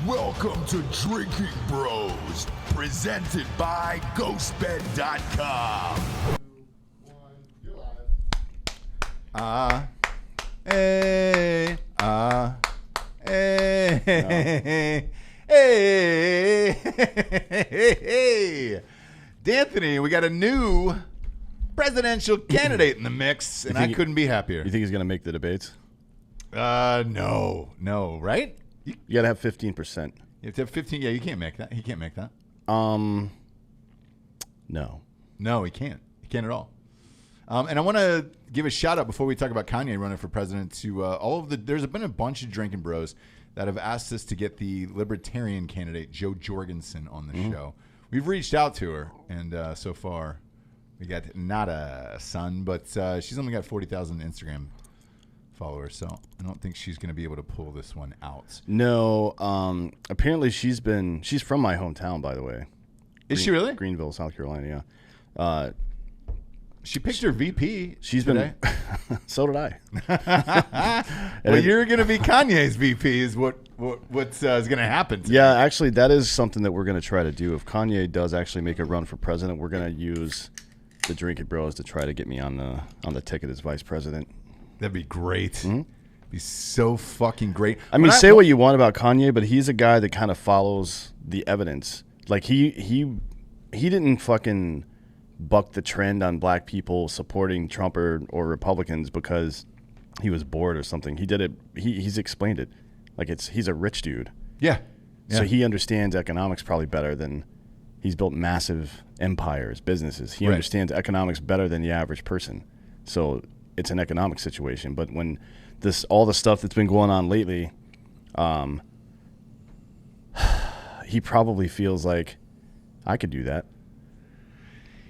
Welcome to Drinkin Bros, presented by GhostBed.com. Hey, D'Anthony, we got a new presidential candidate in the mix, and I couldn't be happier. You think he's going to make the debates? No, right? You got to have 15%. You have to have 15. Yeah, you can't make that. He can't make that. No. No, he can't. He can't at all. And I want to give a shout out before we talk about Kanye running for president to there's been a bunch of Drinkin Bros that have asked us to get the Libertarian candidate, Jo Jorgenson, on the show. We've reached out to her, and so far we got not a son, but she's only got 40,000 Instagram followers, so I don't think she's going to be able to pull this one out. No. Apparently she's from my hometown, by the way. Is she really? Greenville, South Carolina, yeah. She picked her VP. She's today. been. So did I. Well, you're going to be Kanye's VP. Is what's going to happen? Today. Yeah, actually, that is something that we're going to try to do. If Kanye does actually make a run for president, we're going to use the Drinkin Bros to try to get me on the ticket as vice president. That'd be great. Be so fucking great. I mean, say what you want about Kanye, but he's a guy that kind of follows the evidence. Like he didn't fucking buck the trend on black people supporting Trump or Republicans because he was bored or something. He did it. He's explained it. Like he's a rich dude. Yeah. So he understands economics probably better than he's built massive empires, businesses. He understands economics better than the average person. So it's an economic situation. But when all the stuff that's been going on lately, he probably feels like I could do that.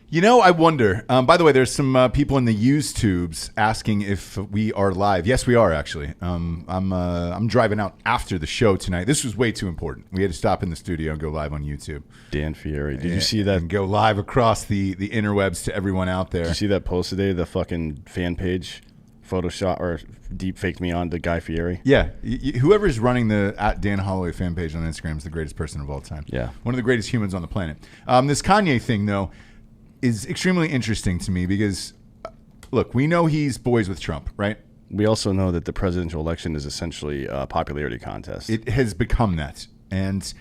You know, I wonder. By the way, there's some people in the YouTubes asking if we are live. Yes, we are actually. I'm driving out after the show tonight. This was way too important. We had to stop in the studio and go live on YouTube. Dan Fieri, did you see that? And go live across the interwebs to everyone out there. Did you see that post today? The fucking fan page Photoshop or deep faked me on to Guy Fieri. Yeah, whoever's running the @Dan Hollaway fan page on Instagram is the greatest person of all time. Yeah, one of the greatest humans on the planet. This Kanye thing, though, is extremely interesting to me because, look, we know he's boys with Trump, right? We also know that the presidential election is essentially a popularity contest. It has become that. And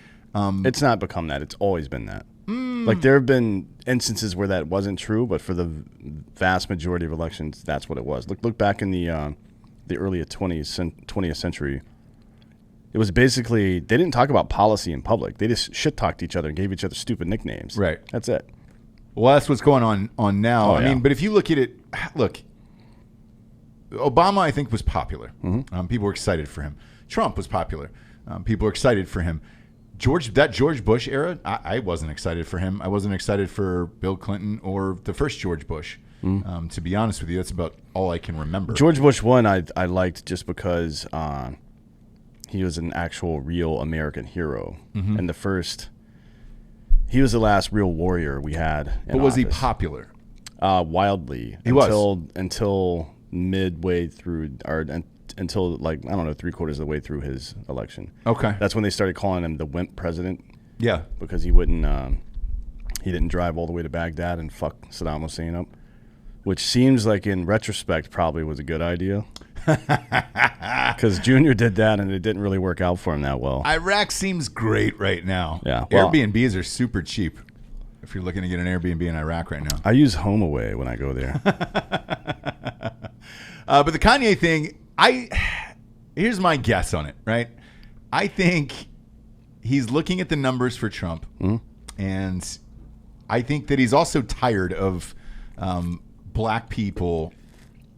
it's not become that. It's always been that. Like, there have been instances where that wasn't true, but for the vast majority of elections, that's what it was. Look back in the early 20th century. It was basically, they didn't talk about policy in public. They just shit-talked each other and gave each other stupid nicknames. Right. That's it. Well, that's what's going on now. I mean, but if you look at it, look, Obama, I think, was popular. People were excited for him. Trump was popular. People were excited for him. That George Bush era, I wasn't excited for him. I wasn't excited for Bill Clinton or the first George Bush. To be honest with you, that's about all I can remember. George Bush 1, I liked just because he was an actual real American hero. And the first... He was the last real warrior we had. But was he popular? Wildly. Until midway through, or until, like, I don't know, 3/4 of the way through his election. Okay. That's when they started calling him the wimp president. Yeah. Because he didn't drive all the way to Baghdad and fuck Saddam Hussein up. Which seems like, in retrospect, probably was a good idea. Because Junior did that, and it didn't really work out for him that well. Iraq seems great right now. Yeah, Airbnbs are super cheap if you're looking to get an Airbnb in Iraq right now. I use HomeAway when I go there. But the Kanye thing, here's my guess on it, right? I think he's looking at the numbers for Trump, and I think that he's also tired of black people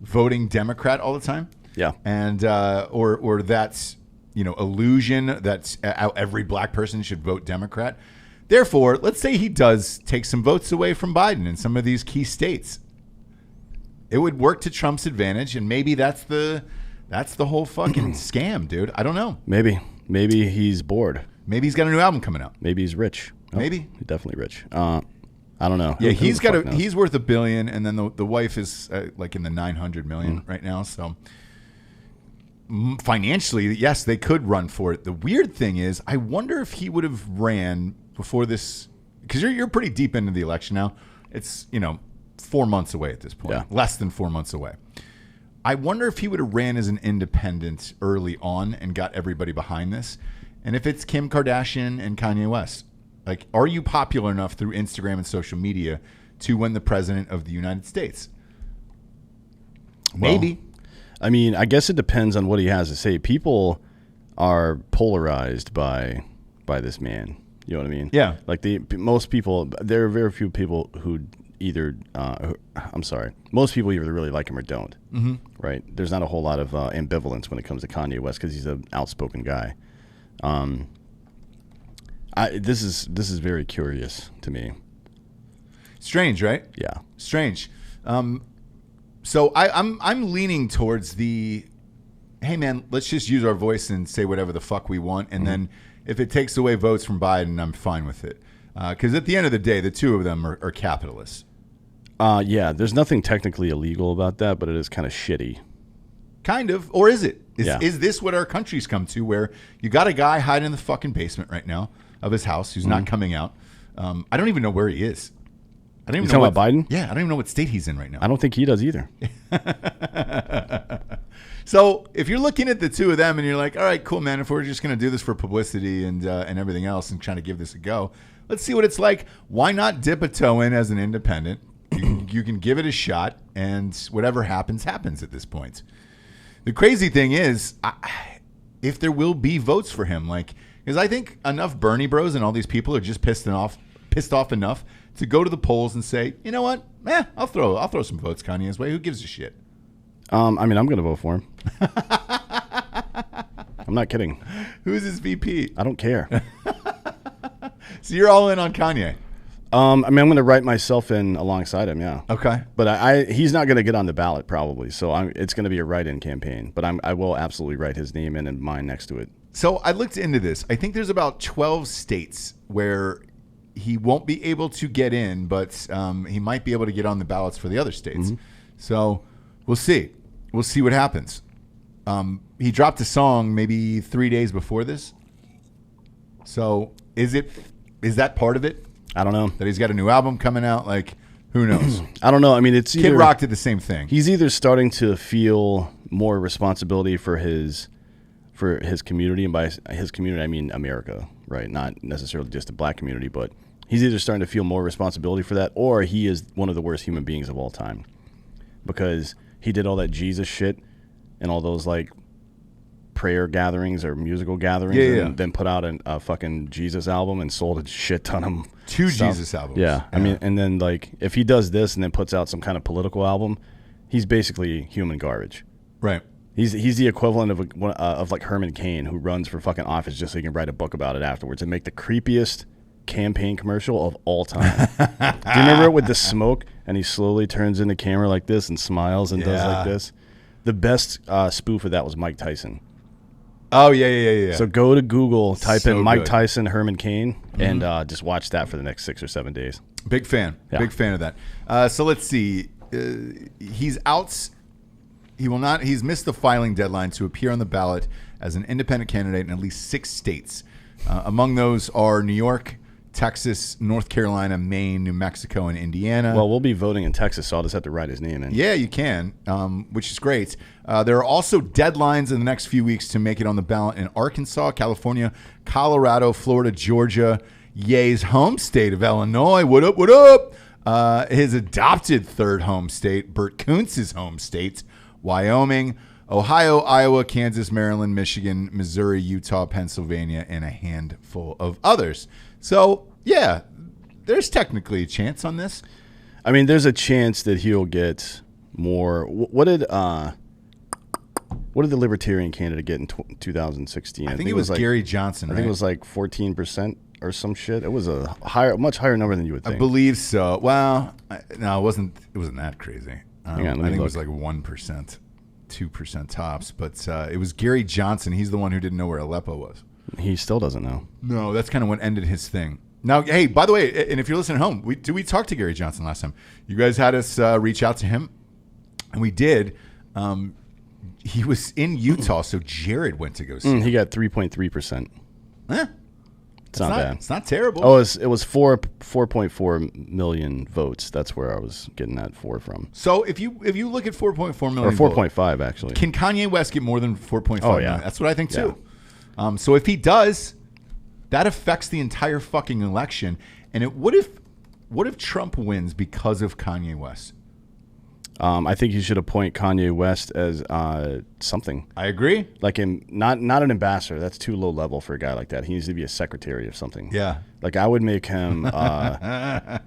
voting Democrat all the time. Yeah. And or that's, illusion that every black person should vote Democrat. Therefore, let's say he does take some votes away from Biden in some of these key states. It would work to Trump's advantage, and maybe that's the whole fucking scam, dude. I don't know. Maybe he's bored. Maybe he's got a new album coming out. Maybe he's rich. Maybe. He's definitely rich. I don't know. Yeah, he's worth $1 billion, and then the wife is like in the $900 million right now. So financially, yes, they could run for it. The weird thing is, I wonder if he would have ran before this, because you're pretty deep into the election now. It's 4 months away at this point, less than 4 months away. I wonder if he would have ran as an independent early on and got everybody behind this. And if it's Kim Kardashian and Kanye West, like, are you popular enough through Instagram and social media to win the president of the United States? Maybe. Well, I mean, I guess it depends on what he has to say. People are polarized by this man. You know what I mean? Yeah. Like most people, there are very few people who either. Most people either really like him or don't. Mm-hmm. Right? There's not a whole lot of ambivalence when it comes to Kanye West because he's an outspoken guy. This is very curious to me. Strange, right? Yeah. Strange. So I'm leaning towards the, hey man, let's just use our voice and say whatever the fuck we want, and then if it takes away votes from Biden, I'm fine with it. Because at the end of the day, the two of them are capitalists. Yeah, there's nothing technically illegal about that, but it is kind of shitty. Kind of, or is it? Yeah. Is this what our country's come to, where you got a guy hiding in the fucking basement right now of his house who's not coming out? I don't even know where he is. I don't even know about Biden? Yeah, I don't even know what state he's in right now. I don't think he does either. So if you're looking at the two of them and you're like, all right, cool, man, if we're just going to do this for publicity and everything else and trying to give this a go, let's see what it's like. Why not dip a toe in as an independent? You can give it a shot, and whatever happens, happens at this point. The crazy thing is, if there will be votes for him, because I think enough Bernie bros and all these people are just pissed off enough to go to the polls and say, you know what, I'll throw some votes Kanye's way. Who gives a shit? I mean, I'm going to vote for him. I'm not kidding. Who's his VP? I don't care. So you're all in on Kanye? I mean, I'm going to write myself in alongside him, yeah. Okay. But he's not going to get on the ballot probably, so it's going to be a write-in campaign. But I will absolutely write his name in and mine next to it. So I looked into this. I think there's about 12 states where he won't be able to get in, but he might be able to get on the ballots for the other states. Mm-hmm. So we'll see. We'll see what happens. He dropped a song maybe 3 days before this. So is that part of it? I don't know. That he's got a new album coming out? Who knows? I don't know. I mean, it's either, Kid Rock did the same thing. He's either starting to feel more responsibility for his community, and by his community I mean America, right? Not necessarily just the black community, but he's either starting to feel more responsibility for that, or he is one of the worst human beings of all time, because he did all that Jesus shit and all those prayer gatherings or musical gatherings, and then put out a fucking Jesus album and sold a shit ton of two stuff. Jesus albums. Yeah, I mean, and then if he does this and then puts out some kind of political album, he's basically human garbage. Right. He's the equivalent of Herman Cain, who runs for fucking office just so he can write a book about it afterwards and make the creepiest campaign commercial of all time. Do you remember it with the smoke and he slowly turns in the camera like this and smiles and does like this? The best spoof of that was Mike Tyson. Oh, yeah. So go to Google, type in Mike good. Tyson, Herman Cain, and just watch that for the next 6 or 7 days. Big fan. Yeah. Big fan of that. So let's see. He's out. He's missed the filing deadline to appear on the ballot as an independent candidate in at least 6 states. Among those are New York, Texas, North Carolina, Maine, New Mexico, and Indiana. Well, we'll be voting in Texas, so I'll just have to write his name in. Yeah, you can, which is great. There are also deadlines in the next few weeks to make it on the ballot in Arkansas, California, Colorado, Florida, Georgia, Ye's home state of Illinois. What up, what up? His adopted third home state, Bert Kuntz's home state, Wyoming, Ohio, Iowa, Kansas, Maryland, Michigan, Missouri, Utah, Pennsylvania, and a handful of others. So, yeah, there's technically a chance on this. I mean, there's a chance that he'll get more. What did the Libertarian candidate get in 2016? I think it was Gary Johnson, I think it was 14% or some shit. It was a much higher number than you would think. I believe so. Well, no, it wasn't that crazy. I think it was 1%, 2% tops. But it was Gary Johnson. He's the one who didn't know where Aleppo was. He still doesn't know. No, that's kind of what ended his thing. Now, hey, by the way, and if you're listening at home, we talked to Gary Johnson last time? You guys had us reach out to him, and we did. He was in Utah, so Jared went to go see him. He got 3.3%. It's not bad. It's not terrible. Oh, it was 4.4 million votes. That's where I was getting that 4 from. So if you look at 4.4 million, Or 4.5 actually. Can Kanye West get more than 4.5 Oh, million? yeah. That's what I think too. So if he does, that affects the entire fucking election. And what if Trump wins because of Kanye West? I think you should appoint Kanye West as something. I agree. Like not an ambassador. That's too low level for a guy like that. He needs to be a secretary of something. Yeah. Like I would make him, I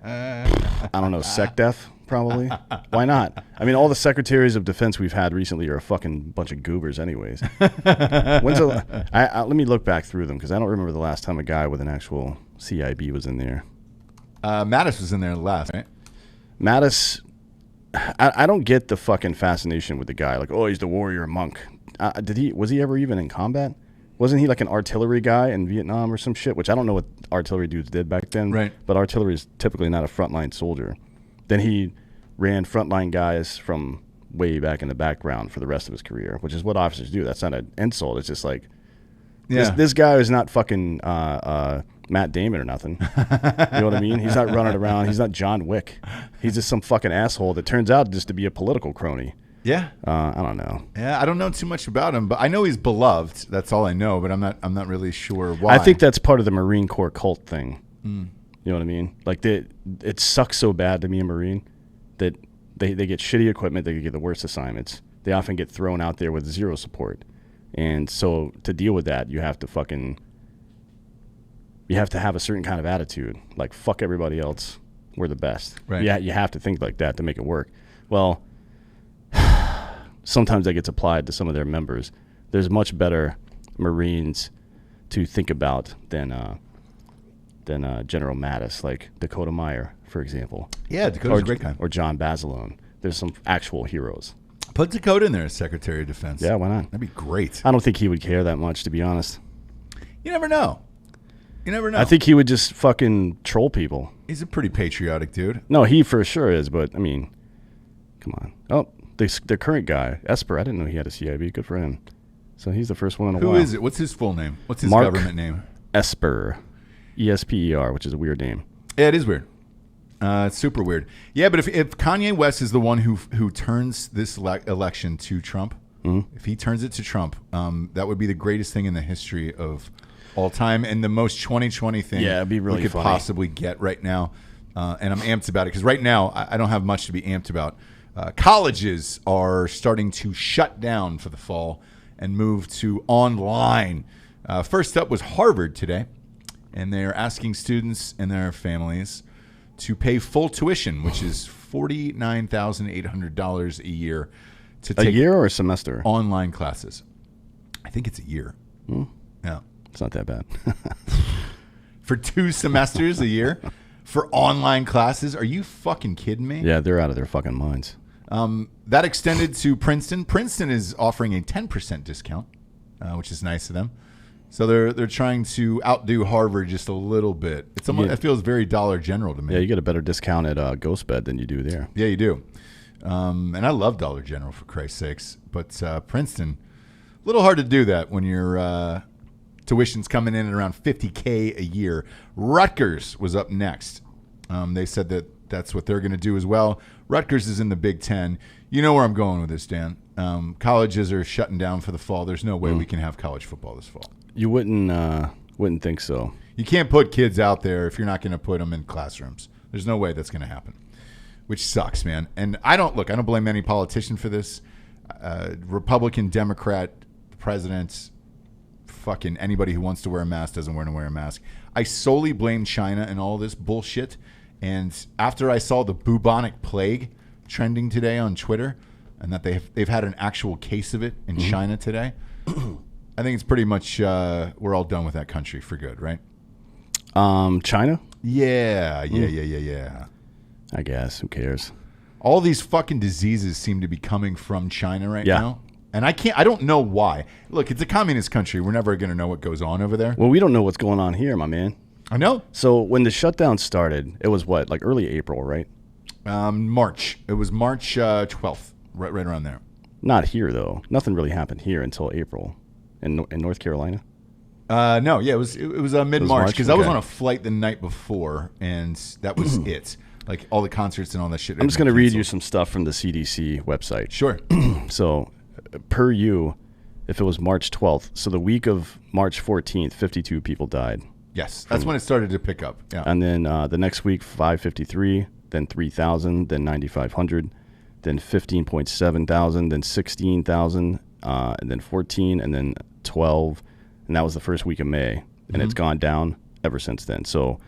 don't know, SecDef probably. Why not? I mean, all the secretaries of defense we've had recently are a fucking bunch of goobers anyways. Let me look back through them because I don't remember the last time a guy with an actual CIB was in there. Mattis was in there last, right? Mattis... I don't get the fucking fascination with the guy. Like, oh, he's the warrior monk. Was he ever even in combat? Wasn't he like an artillery guy in Vietnam or some shit? Which I don't know what artillery dudes did back then. Right. But artillery is typically not a frontline soldier. Then he ran frontline guys from way back in the background for the rest of his career, which is what officers do. That's not an insult. It's just like, this guy is not fucking Matt Damon or nothing. You know what I mean? He's not running around. He's not John Wick. He's just some fucking asshole that turns out just to be a political crony. Yeah. I don't know. Yeah, I don't know too much about him, but I know he's beloved. That's all I know, but I'm not really sure why. I think that's part of the Marine Corps cult thing. You know what I mean? Like it sucks so bad to be a Marine that they get shitty equipment, they get the worst assignments. They often get thrown out there with zero support. And so to deal with that, you have to have a certain kind of attitude. Like, fuck everybody else. We're the best. Right. Yeah, you have to think like that to make it work. Well, sometimes that gets applied to some of their members. There's much better Marines to think about than General Mattis, like Dakota Meyer, for example. Yeah, Dakota's a great guy. Or John Basilone. There's some actual heroes. Put Dakota in there as Secretary of Defense. Yeah, why not? That'd be great. I don't think he would care that much, to be honest. You never know. You never know. I think he would just fucking troll people. He's a pretty patriotic dude. No, he for sure is, but, I mean, come on. Oh, the current guy, Esper, I didn't know he had a CIB. Good for him. So he's the first one in a while. Who is it? What's his full name? What's his Mark government name? Esper. ESPER, which is a weird name. Yeah, it is weird. It's super weird. Yeah, but if Kanye West is the one who turns this election to Trump, if he turns it to Trump, that would be the greatest thing in the history of all time and the most 2020 thing it'd be really we could funny. possibly get right now. And I'm amped about it because right now I don't have much to be amped about. Colleges are starting to shut down for the fall and move to online. First up was Harvard today, and they're asking students and their families to pay full tuition, which is $49,800 a year to take a year or a semester? online classes. I think it's a year. Yeah. It's not that bad. For 2 semesters a year for online classes. Are you fucking kidding me? Yeah, they're out of their fucking minds. That extended to Princeton. Princeton is offering a 10% discount, which is nice of them. So they're trying to outdo Harvard just a little bit. It's almost, it feels very Dollar General to me. Yeah, you get a better discount at Ghostbed than you do there. Yeah, you do. And I love Dollar General, for Christ's sakes. But Princeton, a little hard to do that when your tuition's coming in at around $50K a year. Rutgers was up next. They said that that's what they're going to do as well. Rutgers is in the Big Ten. You know where I'm going with this, Dan. Colleges are shutting down for the fall. There's no way we can have college football this fall. You wouldn't think so. You can't put kids out there if you're not going to put them in classrooms. There's no way that's going to happen, which sucks, man. And I don't blame any politician for this. Republican, Democrat, president, fucking anybody who wants to wear a mask doesn't want to wear a mask. I solely blame China and all this bullshit. And after I saw the bubonic plague trending today on Twitter, and that they've had an actual case of it in China today, I think it's pretty much we're all done with that country for good, right? China? Yeah. I guess. Who cares? All these fucking diseases seem to be coming from China right now. And I don't know why. Look, it's a communist country. We're never going to know what goes on over there. Well, we don't know what's going on here, my man. I know. So when the shutdown started, it was what, like early April, right? March. It was March 12th, right around there. Not here though. Nothing really happened here until April, in North Carolina. No, yeah, it was mid-March because I was Okay. on a flight the night before, and that was it. Like all the concerts and all that shit. I'm just going to read you some stuff from the CDC website. Sure. So, per you, if it was March 12th, so the week of March 14th, 52 people died. Yes, that's when it started to pick up. Yeah. And then the next week, 553, then 3,000, then 9,500, then 15,700, then 16,000, and then 14, and then 12. And that was the first week of May. And it's gone down ever since then. So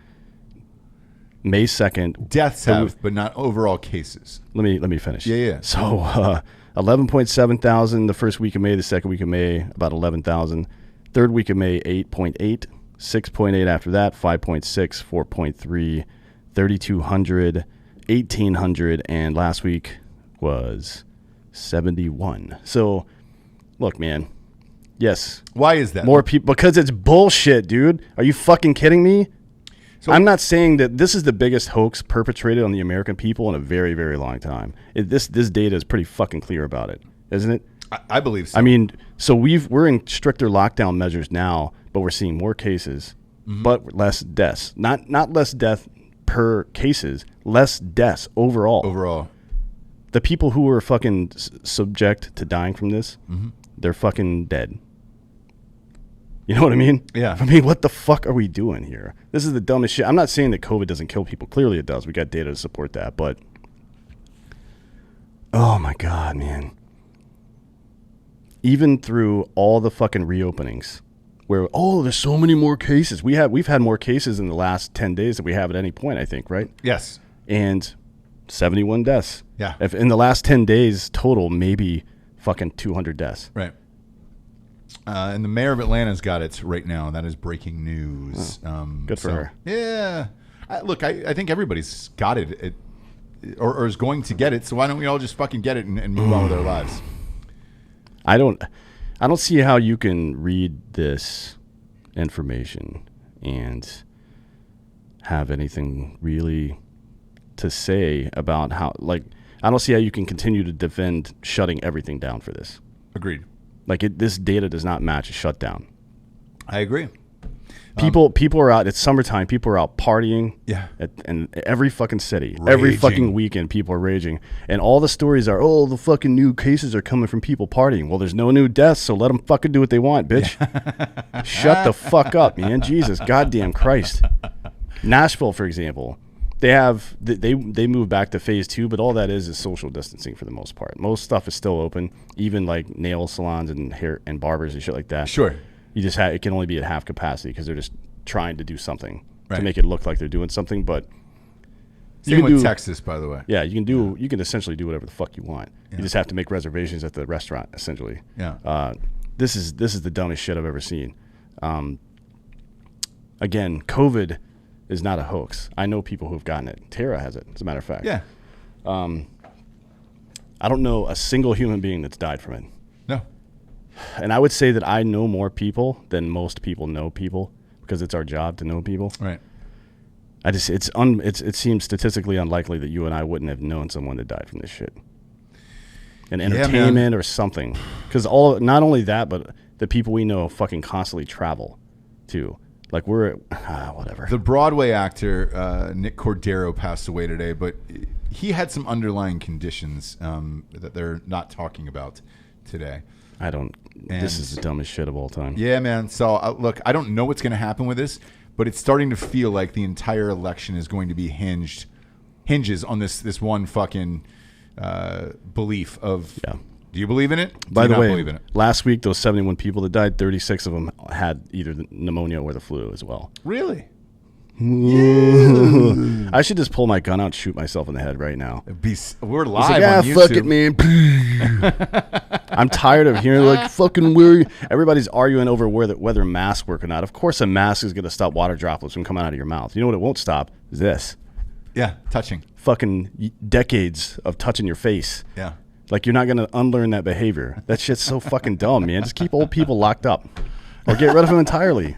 May 2nd. Deaths have, but not overall cases. Let me finish. Yeah. So 11,700 the first week of May. The second week of May, about 11,000. Third week of May, 8.8. 6.8 after that. 5.6. 4.3. 3,200. 1,800. And last week was 71. So, look, man. Yes. Why is that? More people, because it's bullshit, dude. Are you fucking kidding me? So I'm not saying that this is the biggest hoax perpetrated on the American people in a very, very long time. This data is pretty fucking clear about it, isn't it? I believe so. I mean, so we're in stricter lockdown measures now, but we're seeing more cases, but less deaths. Not less death per cases, less deaths overall. Overall. The people who were fucking subject to dying from this, they're fucking dead. You know what I mean? Yeah. I mean, what the fuck are we doing here? This is the dumbest shit. I'm not saying that COVID doesn't kill people. Clearly it does. We got data to support that. But, oh my God, man. Even through all the fucking reopenings where, there's so many more cases. We've had more cases in the last 10 days than we have at any point, I think, right? Yes. And 71 deaths. Yeah. If in the last 10 days total, maybe fucking 200 deaths. Right. And the mayor of Atlanta's got it right now. That is breaking news. Good for her. Yeah. I think everybody's got it, or is going to get it. So why don't we all just fucking get it and move on with our lives? I don't see how you can read this information and have anything really to say about how, like, I don't see how you can continue to defend shutting everything down for this. Agreed. Like, this data does not match a shutdown. I agree. People are out. It's summertime. People are out partying. Yeah. In every fucking city. Every Raging. fucking weekend, people are raging. And all the stories are, the fucking new cases are coming from people partying. Well, there's no new deaths, so let them fucking do what they want, bitch. Shut the fuck up, man. Jesus, goddamn Christ. Nashville, for example, they moved back to phase 2, but all that is social distancing for the most part. Most stuff is still open, even like nail salons and hair and barbers and shit like that. Sure. You just it can only be at half capacity because they're just trying to do something Right. to make it look like they're doing something. But Same with Texas, by the way. yeah, you can essentially do whatever the fuck you want. You just have to make reservations at the restaurant, essentially. Yeah. This is the dumbest shit I've ever seen. Again, COVID is not a hoax. I know people who've gotten it. Tara has it, as a matter of fact. Yeah. I don't know a single human being that's died from it. No. And I would say that I know more people than most people know people because it's our job to know people. Right. It seems statistically unlikely that you and I wouldn't have known someone that died from this shit. And entertainment or something. Because not only that, but the people we know fucking constantly travel too. Like whatever. The Broadway actor Nick Cordero passed away today, but he had some underlying conditions that they're not talking about today. This is the dumbest shit of all time. Yeah, man. So look, I don't know what's going to happen with this, but it's starting to feel like the entire election is going to be hinges on this one fucking belief of. Yeah. Do you believe in it? By the way, believe in it? Last week those 71 people that died, 36 of them had either the pneumonia or the flu as well. Really? I should just pull my gun out and shoot myself in the head right now. We're live on YouTube. Fuck it, man. I'm tired of hearing fucking everybody's arguing over whether masks work or not. Of course a mask is going to stop water droplets from coming out of your mouth. You know what it won't stop? Is this. Yeah, touching. Fucking decades of touching your face. Yeah. Like, you're not going to unlearn that behavior. That shit's so fucking dumb, man. Just keep old people locked up. Or get rid of them entirely.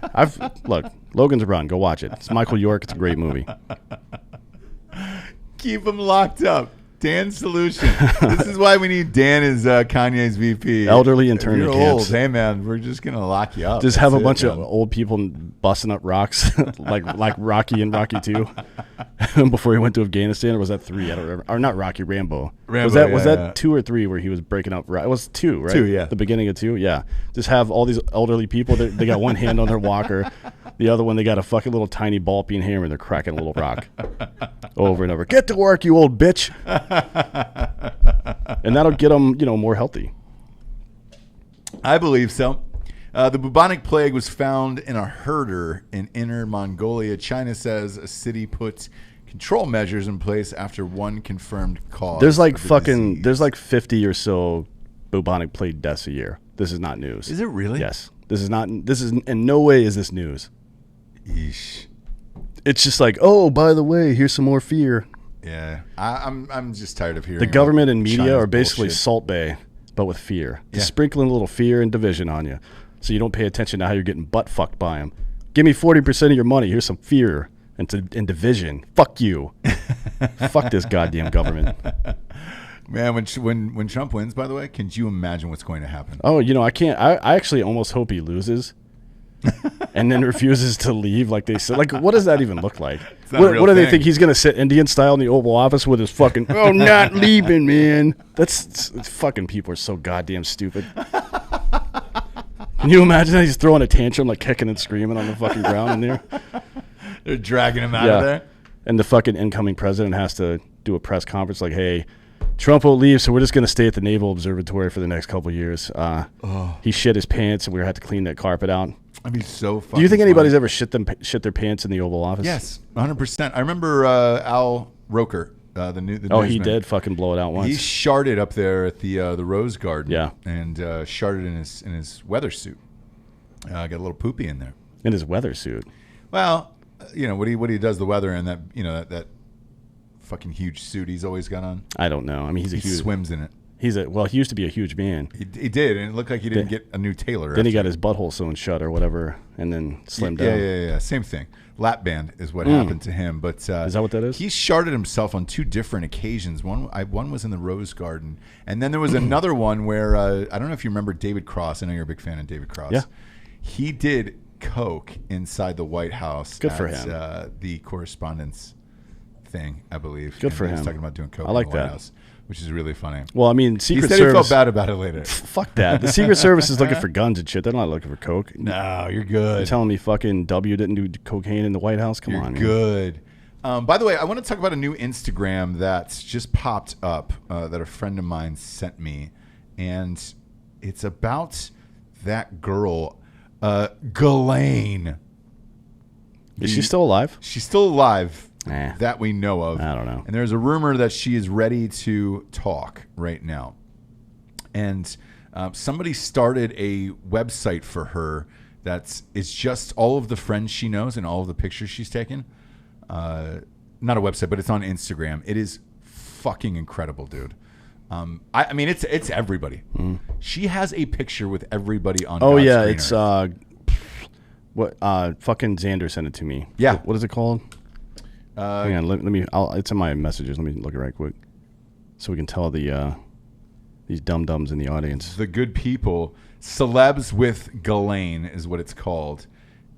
Look, Logan's Run. Go watch it. It's Michael York. It's a great movie. Keep them locked up. Dan's solution. This is why we need Dan as Kanye's VP. Elderly internment You're camps. old. Hey, man, we're just going to lock you up. Just That's have a bunch man. of old people busting up rocks like Rocky and Rocky 2 before he went to Afghanistan, or was that 3? I don't remember. Or not Rocky, Rambo. Was that 2 or 3 where he was breaking up? It was 2, right? 2, yeah. The beginning of 2, yeah. Just have all these elderly people. They got one hand on their walker. The other one, they got a fucking little tiny ball peen hammer, and they're cracking a little rock over and over. Get to work, you old bitch. And that'll get them, more healthy. I believe so. The bubonic plague was found in a herder in Inner Mongolia. China says a city put control measures in place after one confirmed cause. There's like of the disease. there's like 50 or so bubonic plague deaths a year. This is not news. Is it really? Yes. This is in no way is this news. Yeesh. It's just like, oh, by the way, here's some more fear. Yeah, I'm just tired of hearing The government and media China's are basically bullshit. Salt Bay, but with fear. Yeah. Just sprinkling a little fear and division on you, so you don't pay attention to how you're getting butt fucked by them. Give me 40% of your money. Here's some fear and division. Fuck you. Fuck this goddamn government. Man, when Trump wins, by the way, can you imagine what's going to happen? Oh, I can't. I actually almost hope he loses. And then refuses to leave, like they said. Like, what does that even look like? not a real What do they thing. think he's gonna sit Indian style in the Oval Office with his fucking? Oh, not leaving, man. That's fucking people are so goddamn stupid. Can you imagine that he's throwing a tantrum, like kicking and screaming on the fucking ground in there? They're dragging him out of there. And the fucking incoming president has to do a press conference like, hey, Trump will leave, so we're just going to stay at the Naval Observatory for the next couple of years. He shit his pants, and we're going to have to clean that carpet out. I'd be so fucking Do you think funny. anybody's ever shit their pants in the Oval Office? Yes, 100%. I remember Al Roker, the Oh, he newsman. did fucking blow it out once. He sharted up there at the Rose Garden. Yeah. And sharted in his weather suit. Got a little poopy in there. in his weather suit. Well, what he does the weather in that that fucking huge suit he's always got on. I don't know. I mean, He swims in it. he used to be a huge man. He did, and it looked like he didn't get a new tailor. Then he got his butthole sewn shut or whatever, and then slimmed down. Yeah. Same thing. Lap band is what happened to him. But Is that what that is? He sharted himself on two different occasions. One was in the Rose Garden, and then there was another one where I don't know if you remember David Cross. I know you're a big fan of David Cross. Yeah. He did coke inside the White House. Good for at, him. The correspondence thing, I believe. Good for He was him. talking about doing coke I like in the White that. House, which is really funny. Well, I mean, He Secret said Service. he felt bad about it later. Fuck that. The Secret Service is looking for guns and shit. They're not looking for coke. No, you're You're good. telling me fucking W didn't do cocaine in the White House? Come You're on, man. good. By the way, I want to talk about a new Instagram that's just popped up that a friend of mine sent me, and it's about that girl, Ghislaine. Is she still alive? She's still alive, Eh. that we know of. I don't know. And there's a rumor that she is ready to talk right now. And somebody started a website for her it's just all of the friends she knows and all of the pictures she's taken. Not a website, but it's on Instagram. It is fucking incredible, dude. I mean, it's everybody. She has a picture with everybody on. Oh God's yeah, green it's earth. what fucking Xander sent it to me. Yeah. What is it called? Hang on, let me. It's in my messages. Let me look it right quick, so we can tell these dum dums in the audience. The Good People, Celebs with Ghislaine is what it's called,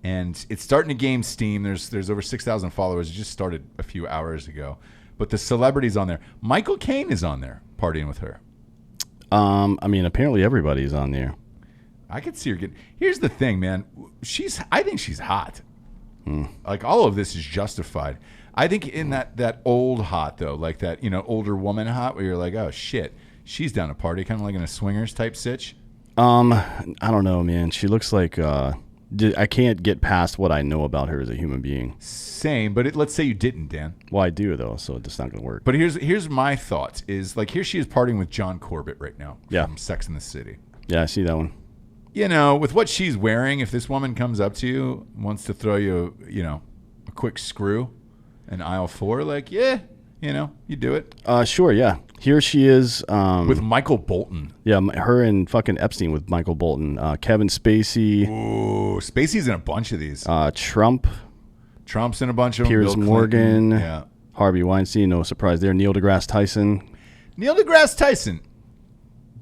and it's starting to gain steam. There's over 6,000 followers. It just started a few hours ago, but the celebrities on there. Michael Caine is on there partying with her. I mean, apparently everybody's on there. I could see her get. Here's the thing, man. I think she's hot. Like all of this is justified. I think in that old hot though, like that older woman hot, where you're like, oh shit, she's down to party, kind of like in a swingers type sitch. I don't know, man. She looks like I can't get past what I know about her as a human being. Same, but let's say you didn't, Dan. Well, I do though, so it's not gonna work. But here's my thoughts: is like here she is partying with John Corbett right now Yeah. from Sex and the City. Yeah, I see that one. With what she's wearing, if this woman comes up to you, wants to throw you, a quick screw in aisle 4, like, yeah, you do it. Sure, yeah. Here she is. With Michael Bolton. Yeah, her and fucking Epstein with Michael Bolton. Kevin Spacey. Ooh, Spacey's in a bunch of these. Trump. Trump's in a bunch of them. Piers Bill Morgan. Clinton. Yeah. Harvey Weinstein, no surprise there. Neil deGrasse Tyson. Neil deGrasse Tyson,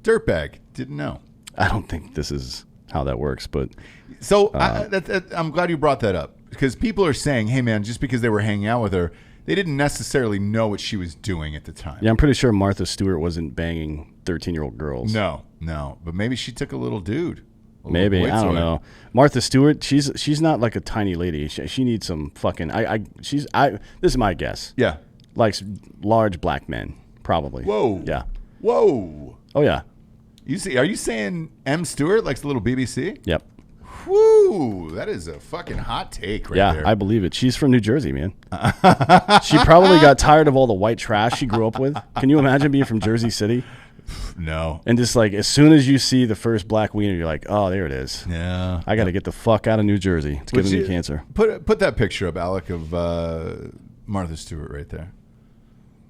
dirtbag, didn't know. I don't think this is how that works, but So I'm glad you brought that up because people are saying, hey, man, just because they were hanging out with her, they didn't necessarily know what she was doing at the time. yeah, I'm pretty sure Martha Stewart wasn't banging 13-year-old girls. No. But maybe she took a little dude. Maybe, I don't know. Martha Stewart, she's not like a tiny lady. She needs some fucking. This is my guess. Yeah. Likes large black men, probably. Whoa. Yeah. Whoa. Oh yeah. Are you saying M. Stewart likes the little BBC? Yep. Whoo, that is a fucking hot take right there. Yeah, I believe it. She's from New Jersey, man. She probably got tired of all the white trash she grew up with. Can you imagine being from Jersey City? No. And just like as soon as you see the first black wiener, you're like, oh, there it is. Yeah. I got to get the fuck out of New Jersey. It's giving me cancer. Put that picture up, Alec, of Martha Stewart right there.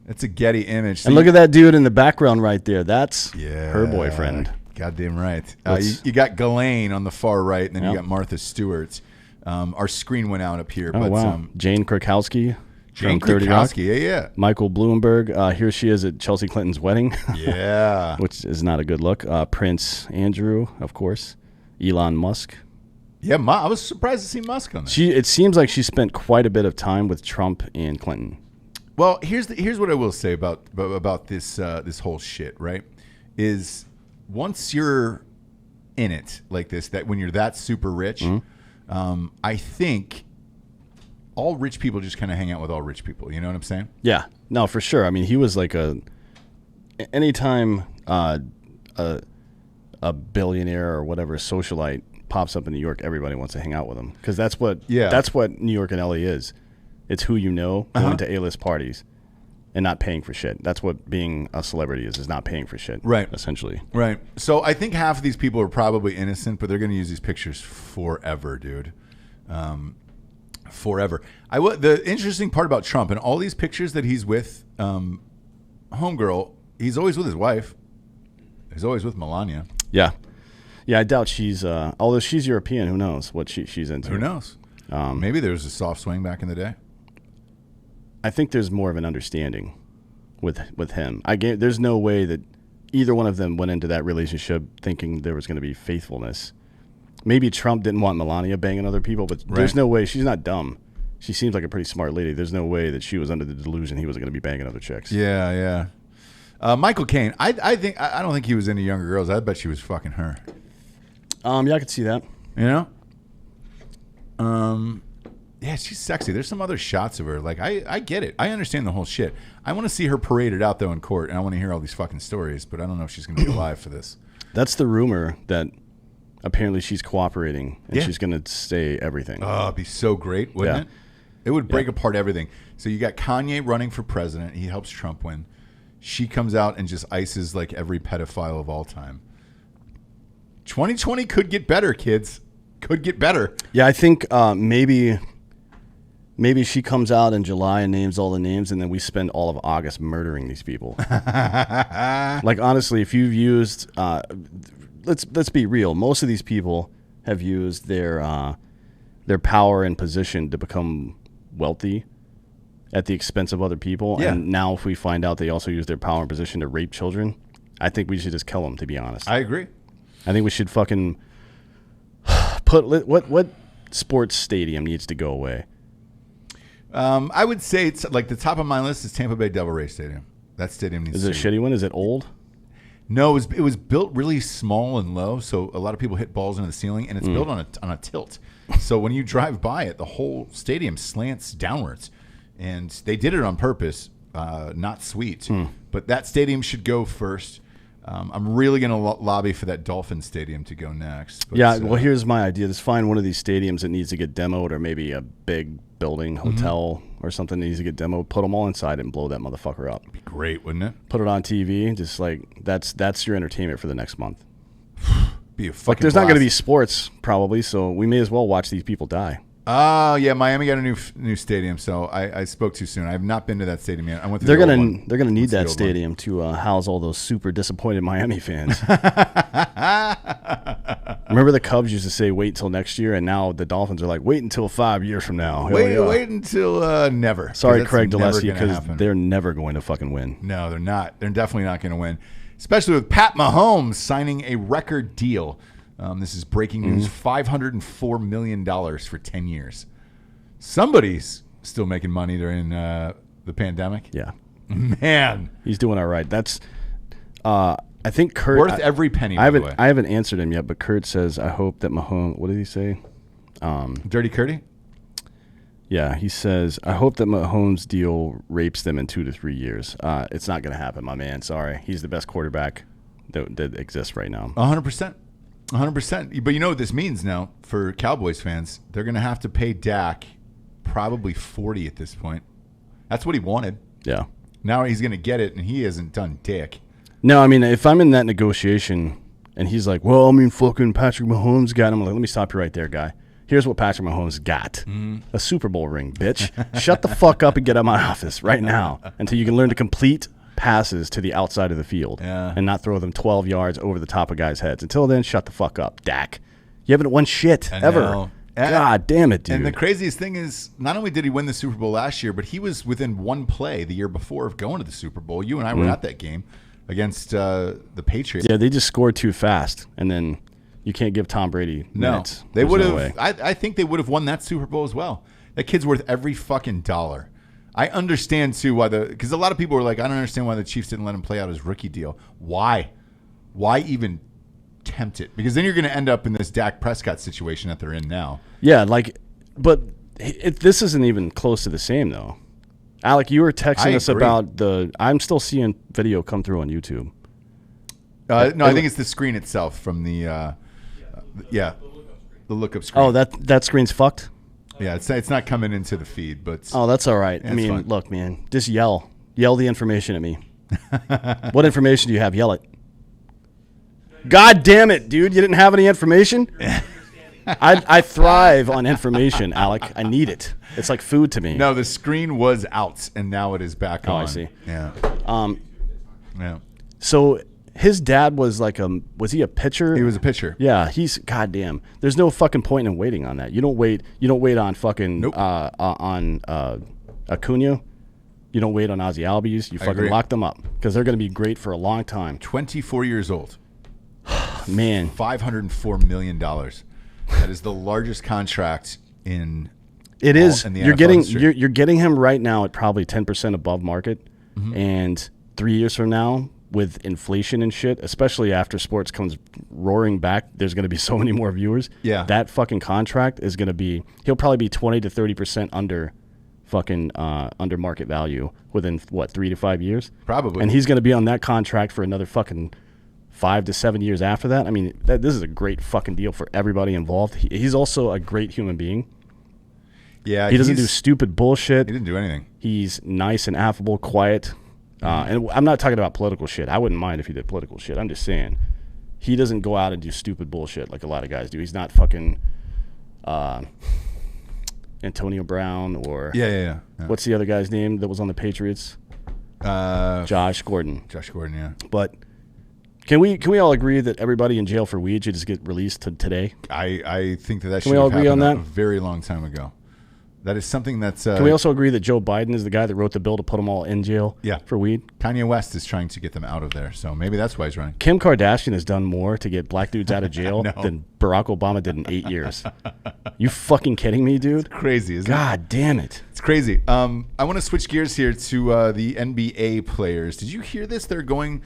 It's a Getty image. So And look at that dude in the background right there. That's her boyfriend. Goddamn right. You got Ghislaine on the far right, and then you got Martha Stewart. Our screen went out up here. Oh, but, wow. Jane Krakowski. Jane from 30 Rock. Krakowski, yeah. Michael Bloomberg. Here she is at Chelsea Clinton's wedding. Yeah. Which is not a good look. Prince Andrew, of course. Elon Musk. Yeah, I was surprised to see Musk on there. It seems like she spent quite a bit of time with Trump and Clinton. Well, here's what I will say about this this whole shit, right? Is once you're in it like this, that when you're that super rich, I think all rich people just kind of hang out with all rich people. You know what I'm saying? Yeah, no, for sure. I mean, he was like anytime a billionaire or whatever socialite pops up in New York, everybody wants to hang out with him because that's what New York and LA is. It's who you know going to A-list parties and not paying for shit. That's what being a celebrity is not paying for shit. Right. Essentially. Right. So I think half of these people are probably innocent, but they're going to use these pictures forever, dude. Forever. The interesting part about Trump and all these pictures that he's with homegirl, he's always with his wife. He's always with Melania. Yeah. Yeah, I doubt she's, although she's European, who knows what she's into. Who knows? Maybe there was a soft swing back in the day. I think there's more of an understanding with him. There's no way that either one of them went into that relationship thinking there was going to be faithfulness. Maybe Trump didn't want Melania banging other people, but there's no way. She's not dumb. She seems like a pretty smart lady. There's no way that she was under the delusion he was going to be banging other chicks. Yeah. Michael Caine, I don't think he was into younger girls. I bet she was fucking her. Yeah, I could see that. You know? Yeah, she's sexy. There's some other shots of her. Like, I get it. I understand the whole shit. I want to see her paraded out, though, in court, and I want to hear all these fucking stories, but I don't know if she's going to be alive for this. That's the rumor that apparently she's cooperating, and she's going to say everything. Oh, it'd be so great, wouldn't it? It would break apart everything. So you got Kanye running for president. He helps Trump win. She comes out and just ices like every pedophile of all time. 2020 could get better, kids. Could get better. Yeah, I think maybe she comes out in July and names all the names, and then we spend all of August murdering these people. Like, honestly, if you've used, let's be real. Most of these people have used their power and position to become wealthy at the expense of other people. Yeah. And now if we find out they also use their power and position to rape children, I think we should just kill them, to be honest. I agree. I think we should fucking what sports stadium needs to go away? I would say it's like the top of my list is Tampa Bay Devil Rays Stadium. That stadium needs Is to it a shitty one? Is it old? No, it was built really small and low, so a lot of people hit balls into the ceiling, and it's built on a tilt. So when you drive by it, the whole stadium slants downwards, and they did it on purpose. Not sweet, but that stadium should go first. I'm really going to lobby for that Dolphin Stadium to go next. But, yeah, well, here's my idea. Just find one of these stadiums that needs to get demoed, or maybe a big building, hotel, or something that needs to get demoed. Put them all inside it and blow that motherfucker up. Be great, wouldn't it? Put it on TV. Just like that's your entertainment for the next month. Be a fucking There's not going to blast. be sports probably, so we may as well watch these people die. Oh, yeah, Miami got a new stadium, so I spoke too soon. I have not been to that stadium yet. I went. They're gonna need that stadium to house all those super disappointed Miami fans. Remember the Cubs used to say, wait until next year, and now the Dolphins are like, wait until 5 years from now. Wait until never. Sorry, Craig Gillespie, because they're never going to fucking win. No, they're not. They're definitely not going to win, especially with Pat Mahomes signing a record deal. This is breaking news, $504 million for 10 years. Somebody's still making money during the pandemic. Yeah. Man. He's doing all right. That's, I think Kurt. Worth every penny, by the way. I haven't answered him yet, but Kurt says, I hope that Mahomes, what did he say? Dirty Curdy? Yeah, he says, I hope that Mahomes' deal rapes them in 2 to 3 years. It's not going to happen, my man. Sorry. He's the best quarterback that exists right now. 100%. 100%. But you know what this means now for Cowboys fans? They're going to have to pay Dak probably 40 at this point. That's what he wanted. Yeah. Now he's going to get it, and he hasn't done dick. No, I mean, if I'm in that negotiation and he's like, well, I mean, fucking Patrick Mahomes got him. I'm like, let me stop you right there, guy. Here's what Patrick Mahomes got. A Super Bowl ring, bitch. Shut the fuck up and get out of my office right now until you can learn to complete passes to the outside of the field and not throw them 12 yards over the top of guys' heads. Until then, shut the fuck up, Dak. You haven't won shit ever. God damn it, dude. And the craziest thing is, not only did he win the Super Bowl last year, but he was within one play the year before of going to the Super Bowl. You and I were at that game against the Patriots. Yeah, they just scored too fast, and then you can't give Tom Brady minutes. They would have. I think they would have won that Super Bowl as well. That kid's worth every fucking dollar. I understand too why because a lot of people were like, I don't understand why the Chiefs didn't let him play out his rookie deal. Why even tempt it? Because then you're going to end up in this Dak Prescott situation that they're in now. Yeah, but this isn't even close to the same though. Alec, you were texting us about I'm still seeing video come through on YouTube. No, I think it's the screen itself from the the lookup screen. Oh, that screen's fucked? Yeah, it's not coming into the feed, but oh, that's all right. I mean, fine. Look, man, just yell the information at me. What information do you have? Yell it. God damn it, dude! You didn't have any information. I thrive on information, Alec. I need it. It's like food to me. No, the screen was out, and now it is back on. Oh, I see. Yeah. Yeah. So his dad was was he a pitcher? He was a pitcher. Yeah, he's goddamn. There's no fucking point in waiting on that. You don't wait on fucking on Acuna. You don't wait on Ozzy Albies. You fucking lock them up because they're going to be great for a long time. 24 years old. Man. $504 million. That is the largest contract in it is. In the you're NFL getting history. You're getting him right now at probably 10% above market, and 3 years from now, with inflation and shit, especially after sports comes roaring back, there's going to be so many more viewers. Yeah, that fucking contract is going to be. He'll probably be 20 to 30% under, fucking under market value within 3 to 5 years. Probably, and he's going to be on that contract for another fucking 5 to 7 years after that. I mean, this is a great fucking deal for everybody involved. He's also a great human being. Yeah, he doesn't do stupid bullshit. He didn't do anything. He's nice and affable, quiet. And I'm not talking about political shit. I wouldn't mind if he did political shit. I'm just saying he doesn't go out and do stupid bullshit like a lot of guys do. He's not fucking Antonio Brown or yeah. What's the other guy's name that was on the Patriots? Josh Gordon. Josh Gordon, yeah. But can we all agree that everybody in jail for weed should just get released today? I think that should have happened a very long time ago. That is something that's... Can we also agree that Joe Biden is the guy that wrote the bill to put them all in jail for weed? Kanye West is trying to get them out of there, so maybe that's why he's running. Kim Kardashian has done more to get black dudes out of jail than Barack Obama did in 8 years. You fucking kidding me, dude? It's crazy, isn't it? God damn it. It's crazy. I want to switch gears here to the NBA players. Did you hear this? They're going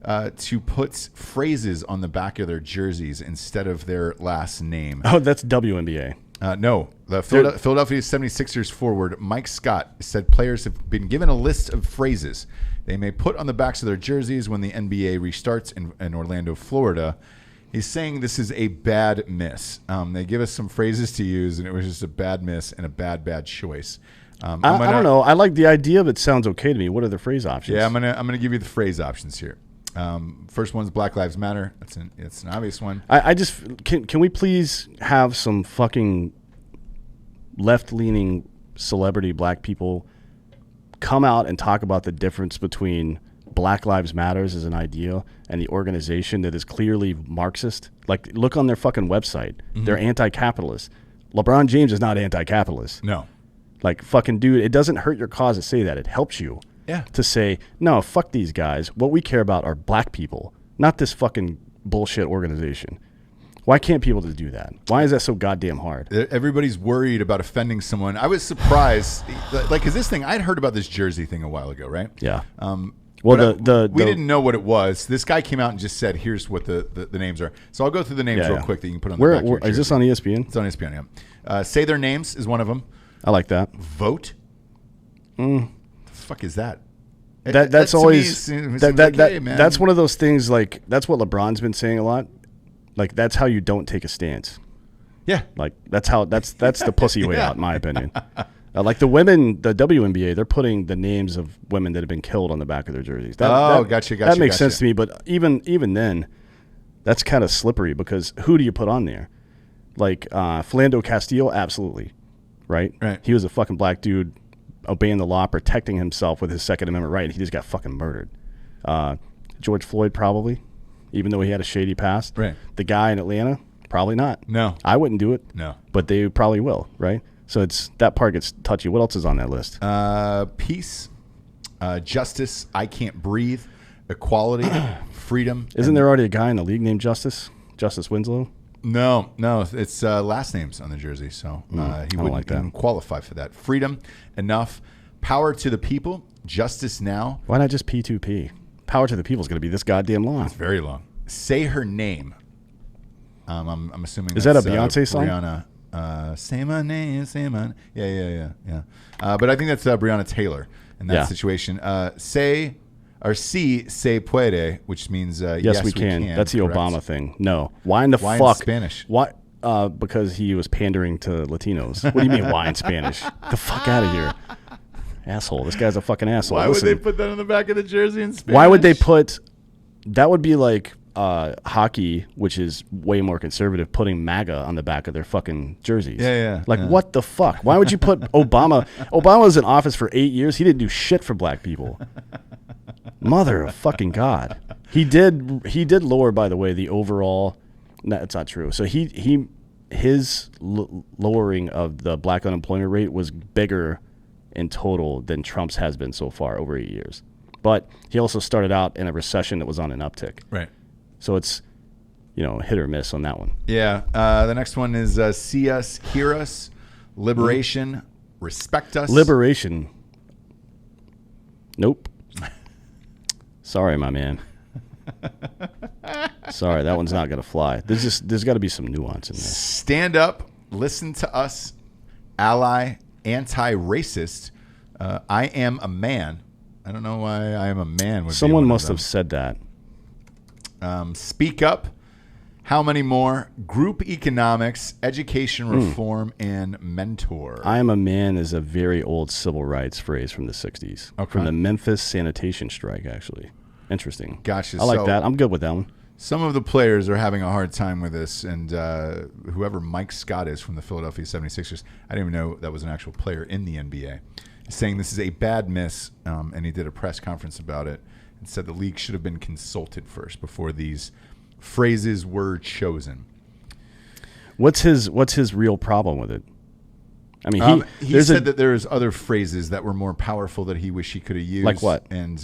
to put phrases on the back of their jerseys instead of their last name. Oh, that's WNBA. No. The Philadelphia 76ers forward Mike Scott said players have been given a list of phrases they may put on the backs of their jerseys when the NBA restarts in Orlando, Florida. He's saying this is a bad miss. They give us some phrases to use, and it was just a bad miss and a bad choice. I don't know. I like the idea of it. Sounds okay to me. What are the phrase options? Yeah, I'm gonna give you the phrase options here. First one's Black Lives Matter. It's an obvious one. I just can we please have some fucking left-leaning celebrity black people come out and talk about the difference between Black Lives Matters is an idea and the organization that is clearly Marxist. Like, look on their fucking website. They're anti-capitalist. LeBron James is not anti-capitalist. No. Like, fucking dude, it doesn't hurt your cause to say that. It helps you to say, no, fuck these guys. What we care about are black people, not this fucking bullshit organization. Why can't people just do that? Why is that so goddamn hard? Everybody's worried about offending someone. I was surprised, like, because this thing, I'd heard about this Jersey thing a while ago, right? Yeah. Well, we didn't know what it was. This guy came out and just said, here's what the names are. So I'll go through the names real quick that you can put on the back of your jersey. Is this on ESPN? It's on ESPN, yeah. Say Their Names is one of them. I like that. Vote? The fuck is that? That's always okay, man. That's one of those things. Like, that's what LeBron's been saying a lot. Like, that's how you don't take a stance. Yeah. Like, that's the pussy way out, in my opinion. Like the women, the WNBA, they're putting the names of women that have been killed on the back of their jerseys. Gotcha. That makes sense to me. But even then, that's kind of slippery because who do you put on there? Like Philando Castile, absolutely, right? He was a fucking black dude obeying the law, protecting himself with his Second Amendment right, and he just got fucking murdered. George Floyd, probably, even though he had a shady past. Right. The guy in Atlanta, probably not. No. I wouldn't do it. No. But they probably will, right? So that part gets touchy. What else is on that list? Peace, justice, I can't breathe, equality, freedom. Isn't there already a guy in the league named Justice Winslow? No, it's last names on the jersey, so he wouldn't even qualify for that. Freedom, enough, power to the people, justice now. Why not just P2P? Power to the people is going to be this goddamn long. It's very long. Say her name. I'm assuming is that a Beyonce song? Brianna. Say my name, say my yeah. But I think that's Breonna Taylor in that situation. Say puede, which means yes, we can. That's the correct. Obama thing. No. Why in the fuck? In Spanish? Why? Because he was pandering to Latinos. What do you mean, why in Spanish? Get the fuck out of here. Asshole. This guy's a fucking asshole. Why would they put that on the back of the jersey in Spanish? Why would they put... That would be like hockey, which is way more conservative, putting MAGA on the back of their fucking jerseys. Like, what the fuck? Why would you put Obama... Obama was in office for 8 years. He didn't do shit for black people. Mother of fucking God. He did lower, by the way, the overall... No, that's not true. So his lowering of the black unemployment rate was bigger in total than Trump's has been so far over 8 years. But he also started out in a recession that was on an uptick. Right. So it's, hit or miss on that one. Yeah. The next one is see us, hear us, liberation, respect us. Liberation. Nope. Sorry, my man. Sorry, that one's not going to fly. There's got to be some nuance in this. Stand up, listen to us, ally, anti-racist. I am a man. I don't know why I am a man would Someone be must have said that. Speak up. How many more? Group economics, education reform, and mentor. I am a man is a very old civil rights phrase from the 60s. Okay. From the Memphis sanitation strike, actually. Interesting. Gotcha. I like that. I'm good with that one. Some of the players are having a hard time with this, and whoever Mike Scott is from the Philadelphia 76ers, I didn't even know that was an actual player in the NBA, saying this is a bad miss, and he did a press conference about it and said the league should have been consulted first before these phrases were chosen. What's his real problem with it? I mean, he said that there's other phrases that were more powerful that he wished he could have used. Like what? And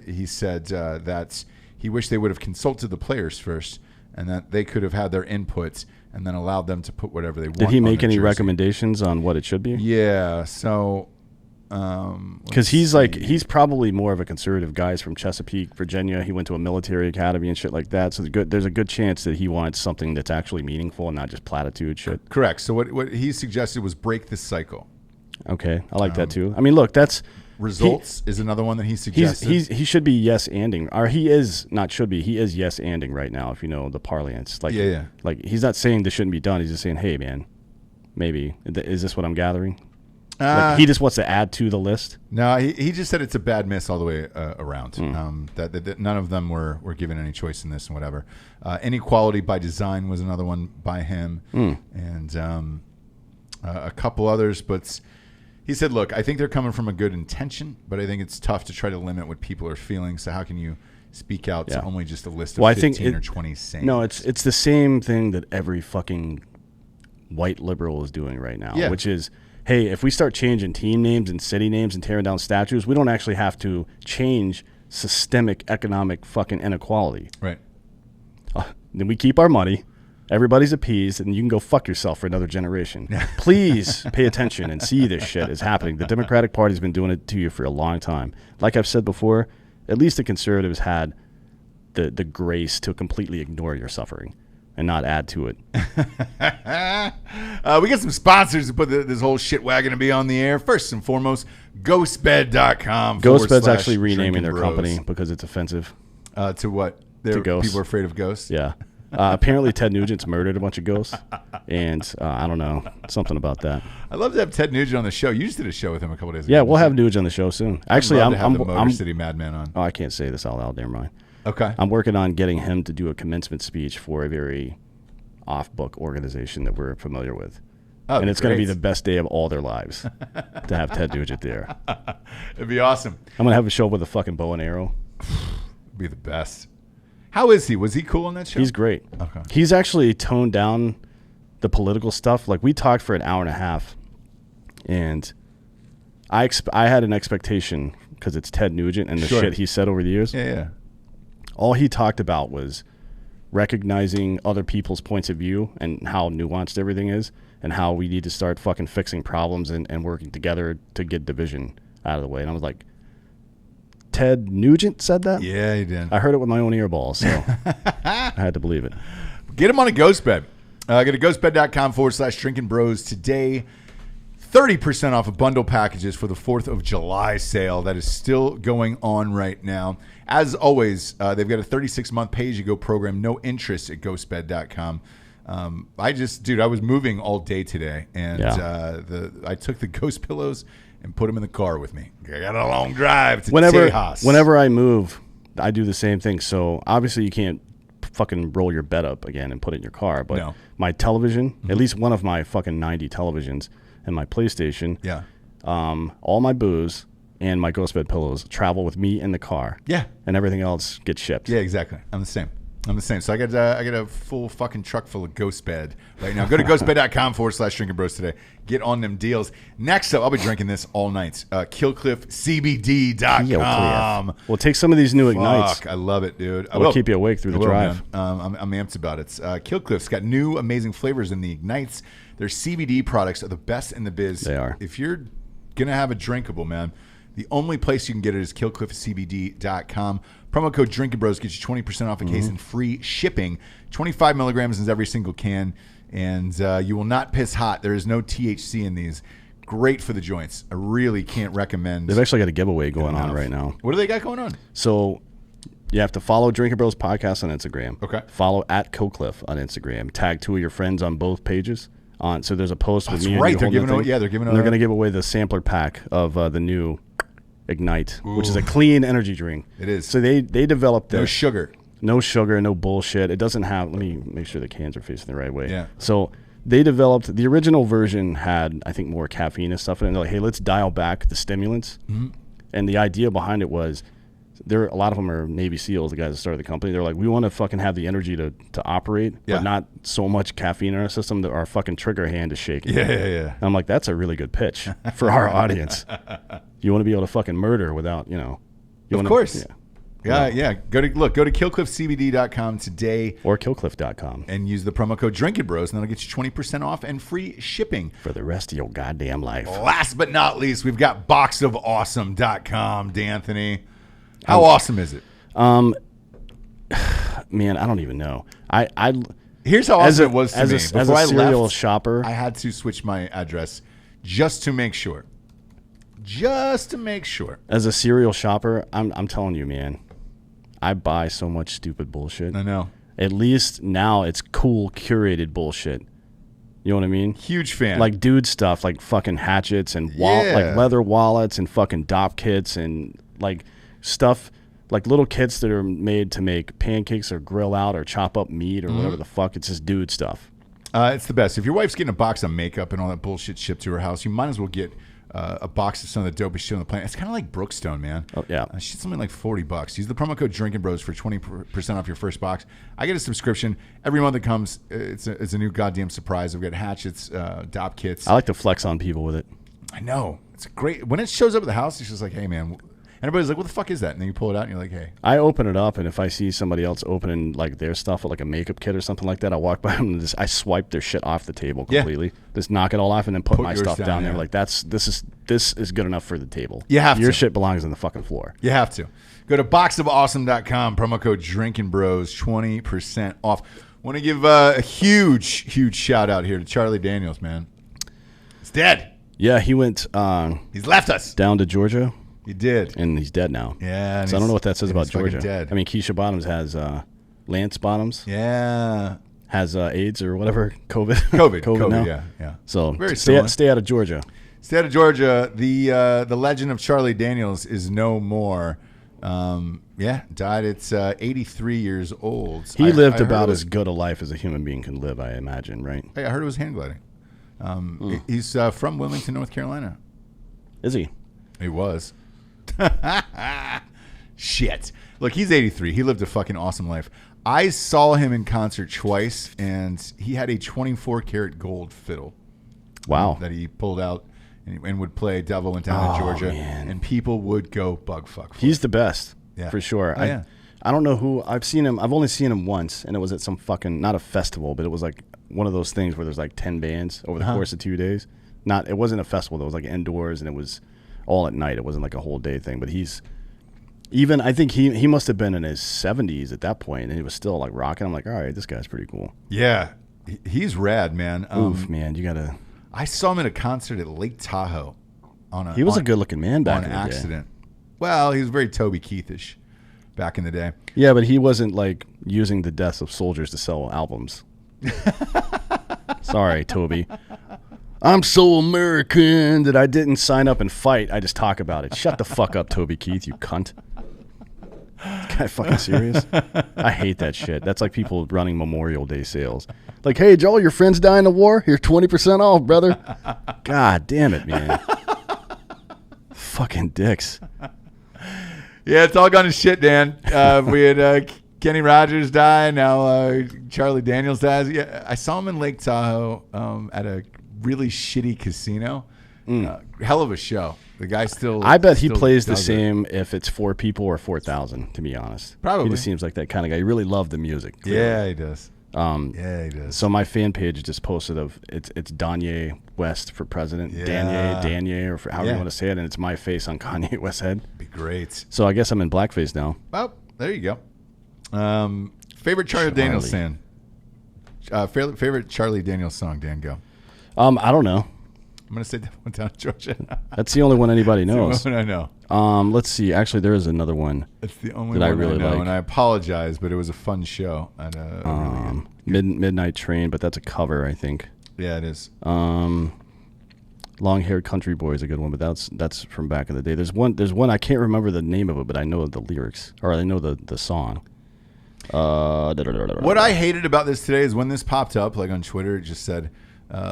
he said that he wished they would have consulted the players first, and that they could have had their input and then allowed them to put whatever they want. Did he make on any jersey. recommendations on what it should be? Yeah. So, because he's probably more of a conservative guy. He's from Chesapeake, Virginia. He went to a military academy and shit like that. So there's a good chance that he wants something that's actually meaningful and not just platitude shit. Correct. So what he suggested was break this cycle. Okay, I like that too. I mean, look, that's results is another one that he suggested. He should be yes-anding, or he is not should be. He is yes-anding right now. If you know the parlance, like like he's not saying this shouldn't be done. He's just saying, hey man, maybe is this what I'm gathering? Like he just wants to add to the list. No, he just said it's a bad miss all the way around. That none of them were given any choice in this and whatever. Inequality by design was another one by him, and a couple others. But He said, look, I think they're coming from a good intention, but I think it's tough to try to limit what people are feeling. So how can you speak out to only just a list of 15 or 20 sayings? No, it's the same thing that every fucking white liberal is doing right now, which is, hey, if we start changing team names and city names and tearing down statues, we don't actually have to change systemic economic fucking inequality. Right. Then we keep our money. Everybody's appeased, and you can go fuck yourself for another generation. Please pay attention and see this shit is happening. The Democratic Party's been doing it to you for a long time. Like I've said before, at least the conservatives had the grace to completely ignore your suffering and not add to it. We got some sponsors to put this whole shit wagon to be on the air. First and foremost, ghostbed.com. Ghostbed's actually renaming their company because it's offensive. To what? To ghosts. People are afraid of ghosts? Yeah. Apparently Ted Nugent's murdered a bunch of ghosts, and I don't know, something about that. I'd love to have Ted Nugent on the show. You just did a show with him a couple days ago. Yeah, we'll have Nugent on the show soon. Actually, I'd love to have the Motor City Madman on. Oh, I can't say this out loud. Never mind. Okay. I'm working on getting him to do a commencement speech for a very off-book organization that we're familiar with. Oh, and it's going to be the best day of all their lives to have Ted Nugent there. It'd be awesome. I'm going to have a show with a fucking bow and arrow. It'd be the best. How is he? Was he cool on that show? He's great. Okay. He's actually toned down the political stuff. Like, we talked for an hour and a half, and I had an expectation because it's Ted Nugent and the shit he said over the years. Yeah. All he talked about was recognizing other people's points of view and how nuanced everything is and how we need to start fucking fixing problems and working together to get division out of the way. And I was like, Ted Nugent said that? Yeah, he did. I heard it with my own earballs, so I had to believe it. Get him on a GhostBed. Go to ghostbed.com/Drinkin Bros today. 30% off of bundle packages for the 4th of July sale. That is still going on right now. As always, they've got a 36-month pay-as-you-go program, no interest at ghostbed.com. I was moving all day today, and I took the ghost pillows and put them in the car with me. I got a long drive to Tejas. Whenever I move, I do the same thing. So obviously you can't fucking roll your bed up again and put it in your car. But my television, at least one of my fucking 90 televisions and my PlayStation, all my booze and my ghost bed pillows travel with me in the car. Yeah. And everything else gets shipped. Yeah, exactly. I'm the same. So I got a full fucking truck full of Ghost Bed right now. Go to ghostbed.com/Drinkin Bros today. Get on them deals. Next up, I'll be drinking this all night. KillcliffCBD.com. Well, take some of these new ignites. Fuck, I love it, dude. It'll keep you awake through the drive. I'm amped about it. Killcliff's got new amazing flavors in the ignites. Their CBD products are the best in the biz. They are. If you're gonna have a drinkable, man, the only place you can get it is KillcliffCBD.com. Promo code Drinkin Bros gets you 20% off a case and free shipping. 25 milligrams in every single can, and you will not piss hot. There is no THC in these. Great for the joints. I really can't recommend. They've actually got a giveaway going on right now. What do they got going on? So you have to follow Drinkin Bros Podcast on Instagram. Okay. Follow at Killcliff on Instagram. Tag 2 of your friends on both pages. So there's a post with me. Right. And They're giving away. Yeah, they're giving away. They're going to give away the sampler pack of the new Ignite, which is a clean energy drink. It is. So they developed this. No sugar, no bullshit. It doesn't have. Let me make sure the cans are facing the right way. Yeah. So they developed the original version had I think more caffeine and stuff in it. And they're like, hey, let's dial back the stimulants. And the idea behind it was, a lot of them are Navy SEALs, the guys that started the company. They're like, we want to fucking have the energy to operate, but not so much caffeine in our system that our fucking trigger hand is shaking. Yeah. And I'm like, that's a really good pitch for our audience. You want to be able to fucking murder without, Of course. Yeah. Go to KillcliffCBD.com today. Or Killcliff.com. And use the promo code Drinkin Bros, and that'll get you 20% off and free shipping. For the rest of your goddamn life. Last but not least, we've got boxofawesome.com, D'Anthony. How awesome is it? Man, I don't even know. Here's how awesome it was to me. As a serial shopper, I had to switch my address just to make sure. As a serial shopper, I'm telling you, man, I buy so much stupid bullshit. I know. At least now it's cool, curated bullshit. You know what I mean? Huge fan. Like dude stuff, like fucking hatchets and like leather wallets and fucking dop kits and like stuff, like little kits that are made to make pancakes or grill out or chop up meat or whatever the fuck. It's just dude stuff. It's the best. If your wife's getting a box of makeup and all that bullshit shipped to her house, you might as well get a box of some of the dopest shit on the planet. It's kind of like Brookstone, man. Oh, yeah. Shit's something like $40. Use the promo code Drinkin Bros for 20% off your first box. I get a subscription every month that comes. It's a new goddamn surprise. I've got hatchets, dop kits. I like to flex on people with it. I know. It's great. When it shows up at the house, it's just like, hey, man. And everybody's like, what the fuck is that? And then you pull it out and you're like, hey. I open it up, and if I see somebody else opening like their stuff, like a makeup kit or something like that, I walk by them and I swipe their shit off the table completely. Yeah. Just knock it all off and then put my stuff down there. Like this is good enough for the table. You have Your shit belongs on the fucking floor. You have to. Go to boxofawesome.com, promo code Drinkin Bros, 20% off. Want to give a huge shout out here to Charlie Daniels, man. He's dead. Yeah, he went. He's left us. Down to Georgia. He did. And he's dead now. Yeah. So I don't know what that says about Georgia. Dead. I mean, Keisha Bottoms has Lance Bottoms. Yeah. Has AIDS or whatever. COVID. COVID now. Yeah. So very stay out of Georgia. Stay out of Georgia. The legend of Charlie Daniels is no more. Died at 83 years old. He lived about as good a life as a human being can live, I imagine, right? Hey, I heard it was hang gliding. He's from Wilmington, North Carolina. Is he? He was. Shit. Look, he's 83. He lived a fucking awesome life. I saw him in concert twice, and he had a 24-karat gold fiddle. Wow. That he pulled out and would play Devil Went Down in Georgia, man. And people would go bug fuck. He's the best, for sure. Oh, I don't know who I've seen him. I've only seen him once, and it was at some fucking not a festival, but it was like one of those things where there's like 10 bands over the course of 2 days. It wasn't a festival. It was like indoors, and it was all at night. It wasn't like a whole day thing. But I think he must have been in his 70s at that point, and he was still like rocking. I'm like, all right, this guy's pretty cool. Yeah, he's rad, man. Oof, man, you gotta. I saw him at a concert at Lake Tahoe. He was a good-looking man back in the accident. Day. Well, he was very Toby Keith-ish back in the day. Yeah, but he wasn't like using the deaths of soldiers to sell albums. Sorry, Toby. I'm so American that I didn't sign up and fight. I just talk about it. Shut the fuck up, Toby Keith, you cunt. This guy fucking serious? I hate that shit. That's like people running Memorial Day sales. Like, hey, did all your friends die in the war? Here's 20% off, brother. God damn it, man. Fucking dicks. Yeah, it's all gone to shit, Dan. We had Kenny Rogers die. Now Charlie Daniels dies. Yeah, I saw him in Lake Tahoe at a really shitty casino. Hell of a show. The guy still. I bet he plays the same if it's 4 people or 4,000. To be honest, probably. He just seems like that kind of guy. He really loved the music. Clearly. Yeah, he does. Yeah, he does. So my fan page just posted it's Kanye West for president. Yeah. Danye, or however you want to say it, and it's my face on Kanye West's head. Be great. So I guess I'm in blackface now. Well, there you go. Favorite Charlie Daniels song. Favorite Charlie Daniels song, Dan, go. I don't know. I'm going to say that one down in Georgia. That's the only one anybody knows. That's the only one I know. Let's see. Actually, there is another one. It's the only one I really know, and I apologize, but it was a fun show. And really Midnight Train, but that's a cover, I think. Yeah, it is. Long-Haired Country Boy is a good one, but that's from back in the day. There's one I can't remember the name of it, but I know the lyrics, or I know the song. What I hated about this today is when this popped up, like on Twitter, it just said,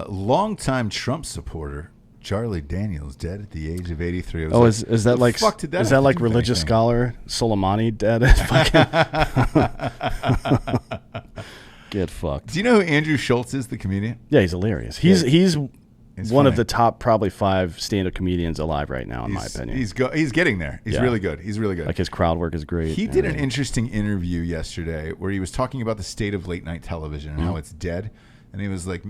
longtime Trump supporter Charlie Daniels dead at the age of 83. Is that like religious scholar Soleimani dead? Get fucked. Do you know who Andrew Schultz is, the comedian? Yeah, he's hilarious. He's one of the top probably 5 stand-up comedians alive right now, in my opinion. He's getting there. He's really good. He's really good. Like his crowd work is great. He did an interesting interview yesterday where he was talking about the state of late night television and how it's dead. And he was like,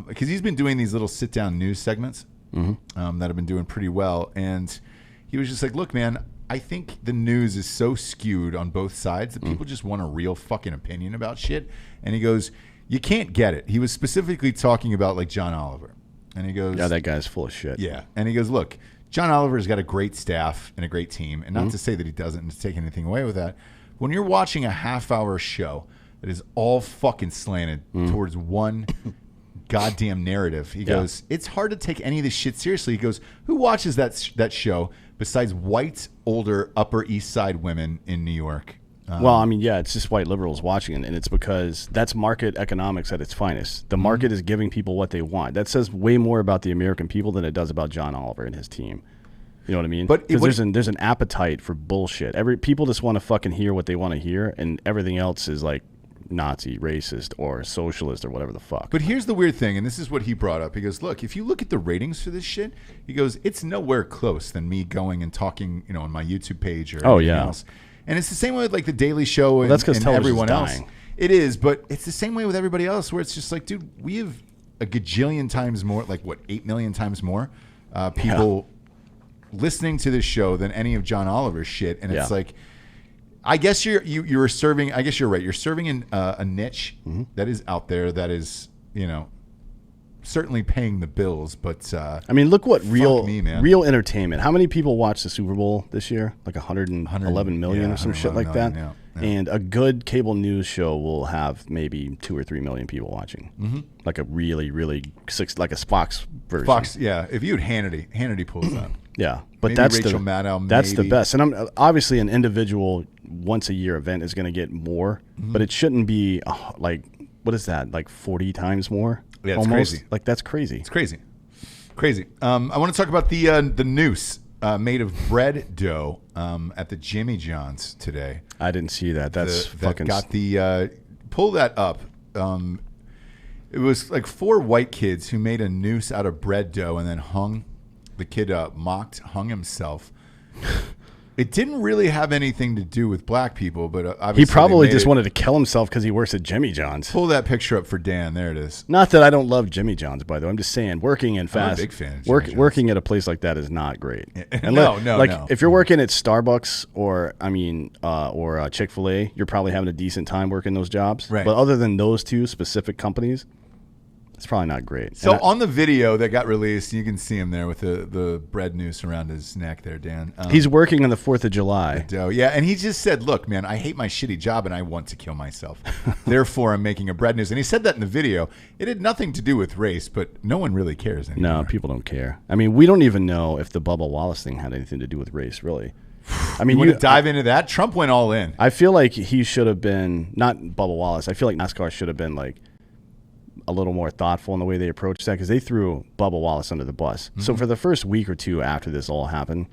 because he's been doing these little sit-down news segments that have been doing pretty well. And he was just like, look, man, I think the news is so skewed on both sides that people just want a real fucking opinion about shit. And he goes, you can't get it. He was specifically talking about like John Oliver. And he goes, yeah, that guy's full of shit. Yeah. And he goes, look, John Oliver's got a great staff and a great team. And not to say that he doesn't and to take anything away with that. When you're watching a half-hour show that is all fucking slanted towards one goddamn narrative, he goes, it's hard to take any of this shit seriously. He goes, who watches that show besides white, older, Upper East Side women in New York? Well, I mean, yeah, it's just white liberals watching it, and it's because that's market economics at its finest. The market is giving people what they want. That says way more about the American people than it does about John Oliver and his team. You know what I mean? But because there's an appetite for bullshit. People just want to fucking hear what they want to hear, and everything else is like Nazi, racist, or socialist, or whatever the fuck. But here's the weird thing, and this is what he brought up. He goes, look, if you look at the ratings for this shit, he goes, it's nowhere close than me going and talking, on my YouTube page or anything else. And it's the same way with like the Daily Show and, and everyone else. It is, but it's the same way with everybody else, where it's just like, dude, we have a gajillion times more, like what, 8 million times more people listening to this show than any of John Oliver's shit. And it's like, I guess you're serving. I guess you're right. You're serving in a niche that is out there. That is, certainly paying the bills. But I mean, look what real entertainment. How many people watched the Super Bowl this year? Like 111 million or some shit like that. Yeah. And a good cable news show will have maybe 2 or 3 million people watching. Like a really, really like a Fox version. Fox, yeah. If you had Hannity pulls that. Yeah, but maybe that's Rachel Maddow, that's the best. And I'm obviously an individual once a year event is going to get more, but it shouldn't be like, what is that? Like 40 times more? Yeah, it's almost. crazy. Like that's crazy. It's crazy. I want to talk about the noose made of bread dough at the Jimmy John's today. I didn't see that. That's fucking. Got the pull that up. It was like 4 white kids who made a noose out of bread dough and then hung. The kid hung himself. It didn't really have anything to do with black people, but obviously he probably just wanted to kill himself because he works at Jimmy John's. Pull that picture up for Dan. There it is. Not that I don't love Jimmy John's, by the way. I'm just saying, working in fast, I'm a big fan of Jimmy John's. Working at a place like that is not great. No. If you're working at Starbucks or Chick-fil-A, you're probably having a decent time working those jobs. Right. But other than those two specific companies, it's probably not great. So on the video that got released, you can see him there with the bread noose around his neck there, Dan. He's working on the 4th of July. Yeah, and he just said, look, man, I hate my shitty job and I want to kill myself. Therefore, I'm making a bread noose. And he said that in the video. It had nothing to do with race, but no one really cares anymore. No, people don't care. I mean, we don't even know if the Bubba Wallace thing had anything to do with race, really. I mean, you want to dive into that? Trump went all in. I feel like he should have been, not Bubba Wallace, I feel like NASCAR should have been like, a little more thoughtful in the way they approached that because they threw Bubba Wallace under the bus. So for the first week or two after this all happened,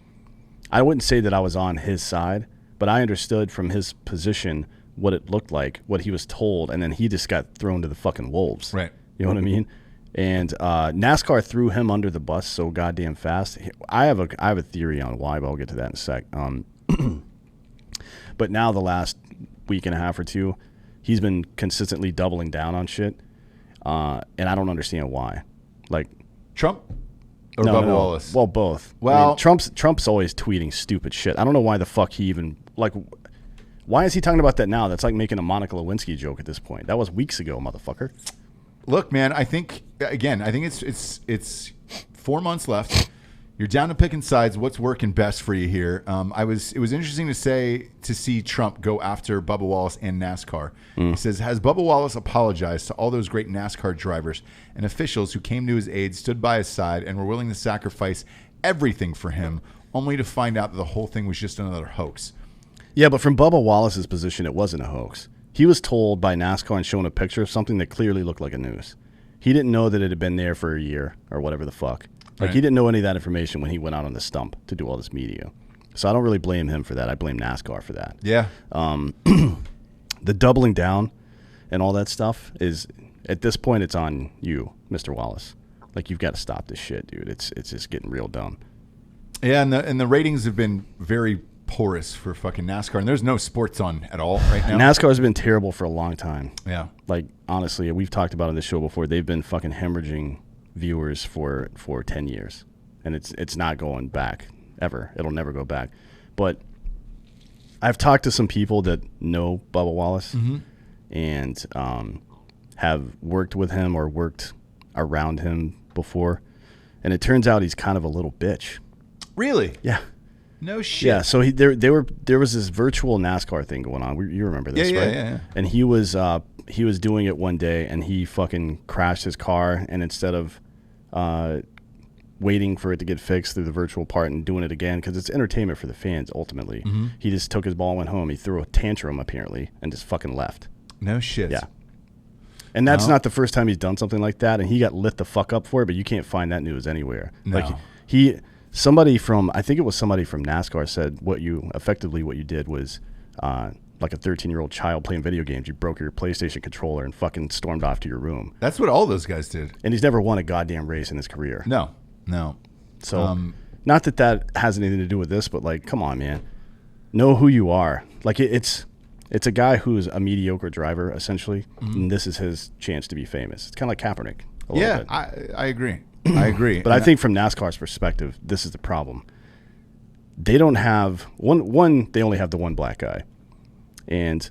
I wouldn't say that I was on his side, but I understood from his position what it looked like, what he was told, and then he just got thrown to the fucking wolves. Right. You know what I mean? And NASCAR threw him under the bus so goddamn fast. I have a theory on why, but I'll get to that in a sec. But now the last week and a half or two, he's been consistently doubling down on shit. And I don't understand why. Like Trump or Bubba Wallace? Well, both. Well, I mean, Trump's always tweeting stupid shit. I don't know why the fuck he even like. Why is he talking about that now? That's like making a Monica Lewinsky joke at this point. That was weeks ago, motherfucker. Look, man, I think it's 4 months left. You're down to picking sides. What's working best for you here? It was interesting to see Trump go after Bubba Wallace and NASCAR. He says, has Bubba Wallace apologized to all those great NASCAR drivers and officials who came to his aid, stood by his side, and were willing to sacrifice everything for him, only to find out that the whole thing was just another hoax? Yeah, but from Bubba Wallace's position, it wasn't a hoax. He was told by NASCAR and shown a picture of something that clearly looked like a noose. He didn't know that it had been there for a year or whatever the fuck. Like, he didn't know any of that information when he went out on the stump to do all this media. So I don't really blame him for that. I blame NASCAR for that. Yeah. The doubling down and all that stuff is, at this point, it's on you, Mr. Wallace. Like, you've got to stop this shit, dude. It's just getting real dumb. Yeah, and the ratings have been very porous for fucking NASCAR, and there's no sports on at all right now. NASCAR's been terrible for a long time. Yeah. Like, honestly, we've talked about it on this show before. They've been fucking hemorrhaging viewers for 10 years, and it's not going back ever. It'll never go back. But I've talked to some people that know Bubba Wallace and have worked with him or worked around him before, and it turns out he's kind of a little bitch. Really? Yeah. No shit. Yeah. So there was this virtual NASCAR thing going on. You remember this, right? Yeah. And he was doing it one day, and he fucking crashed his car, and instead of waiting for it to get fixed through the virtual part and doing it again because it's entertainment for the fans. Ultimately, he just took his ball and went home. He threw a tantrum apparently and just fucking left. No shit. Yeah. And that's not the first time he's done something like that, and he got lit the fuck up for it, but you can't find that news anywhere. No. Like somebody from NASCAR said what you did was like a 13-year-old child playing video games. You broke your PlayStation controller and fucking stormed off to your room. That's what all those guys did. And he's never won a goddamn race in his career. No. So not that has anything to do with this, but like, come on, man. Know who you are. Like it's a guy who's a mediocre driver, essentially, and this is his chance to be famous. It's kind of like Kaepernick. Yeah, I agree. I agree. But I think from NASCAR's perspective, this is the problem. They don't have one. They only have the one black guy, and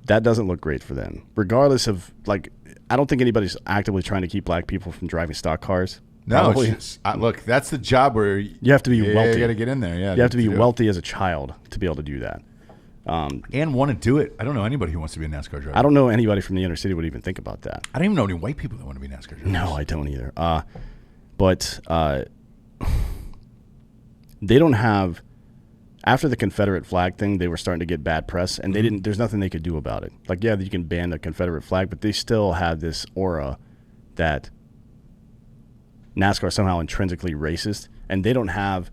that doesn't look great for them. Regardless of like, I don't think anybody's actively trying to keep black people from driving stock cars. No, look, that's the job where you have to be wealthy. You got to get in there. Yeah, you have to be wealthy as a child to be able to do that. And want to do it. I don't know anybody who wants to be a NASCAR driver. I don't know anybody from the inner city would even think about that. I don't even know any white people that want to be NASCAR drivers. No, I don't either. But they don't have. After the Confederate flag thing, they were starting to get bad press, and they didn't. There's nothing they could do about it. Like, yeah, you can ban the Confederate flag, but they still have this aura that NASCAR is somehow intrinsically racist, and they don't have.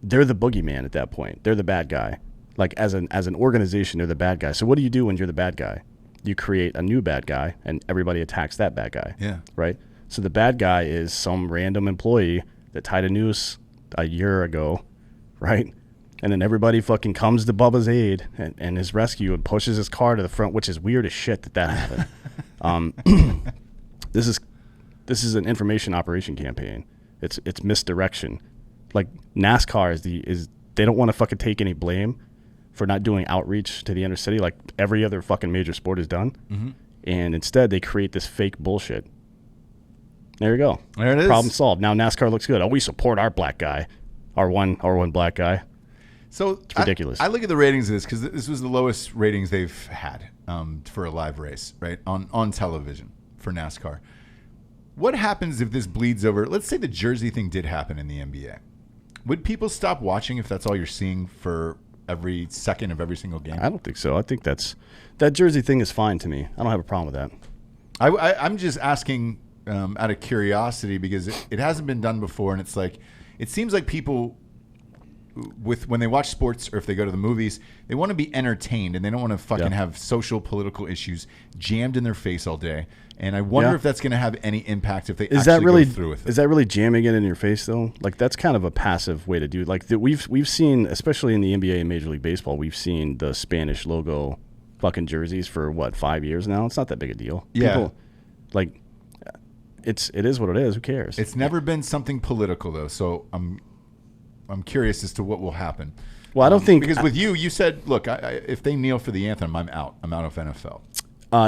They're the boogeyman at that point. They're the bad guy. Like, as an organization, they're the bad guy. So what do you do when you're the bad guy? You create a new bad guy, and everybody attacks that bad guy. Yeah. Right? So the bad guy is some random employee that tied a noose a year ago, right? And then everybody fucking comes to Bubba's aid and his rescue and pushes his car to the front, which is weird as shit that happened. This is an information operation campaign. It's misdirection. Like, NASCAR is they don't want to fucking take any blame for not doing outreach to the inner city like every other fucking major sport has done. And instead they create this fake bullshit. There you go. There it is. Problem solved. Now NASCAR looks good. Oh, we support our black guy, our one black guy. So it's ridiculous. I look at the ratings of this because this was the lowest ratings they've had for a live race, right, on television for NASCAR. What happens if this bleeds over? Let's say the jersey thing did happen in the NBA. Would people stop watching if that's all you're seeing for every second of every single game? I don't think so. I think that jersey thing is fine to me. I don't have a problem with that. I'm just asking out of curiosity because it hasn't been done before, and it's like it seems like people when they watch sports or if they go to the movies, they want to be entertained and they don't want to fucking have social political issues jammed in their face all day. And I wonder if that's going to have any impact if they go through with it. Is that really jamming it in your face though? Like, that's kind of a passive way to do it. Like, we've seen, especially in the NBA and Major League Baseball, we've seen the Spanish logo fucking jerseys for 5 years now. It's not that big a deal. Yeah. People, like, it is what it is. Who cares? It's never been something political though. So I'm curious as to what will happen. Well, I don't think because with you said, look, if they kneel for the anthem, I'm out. I'm out of NFL.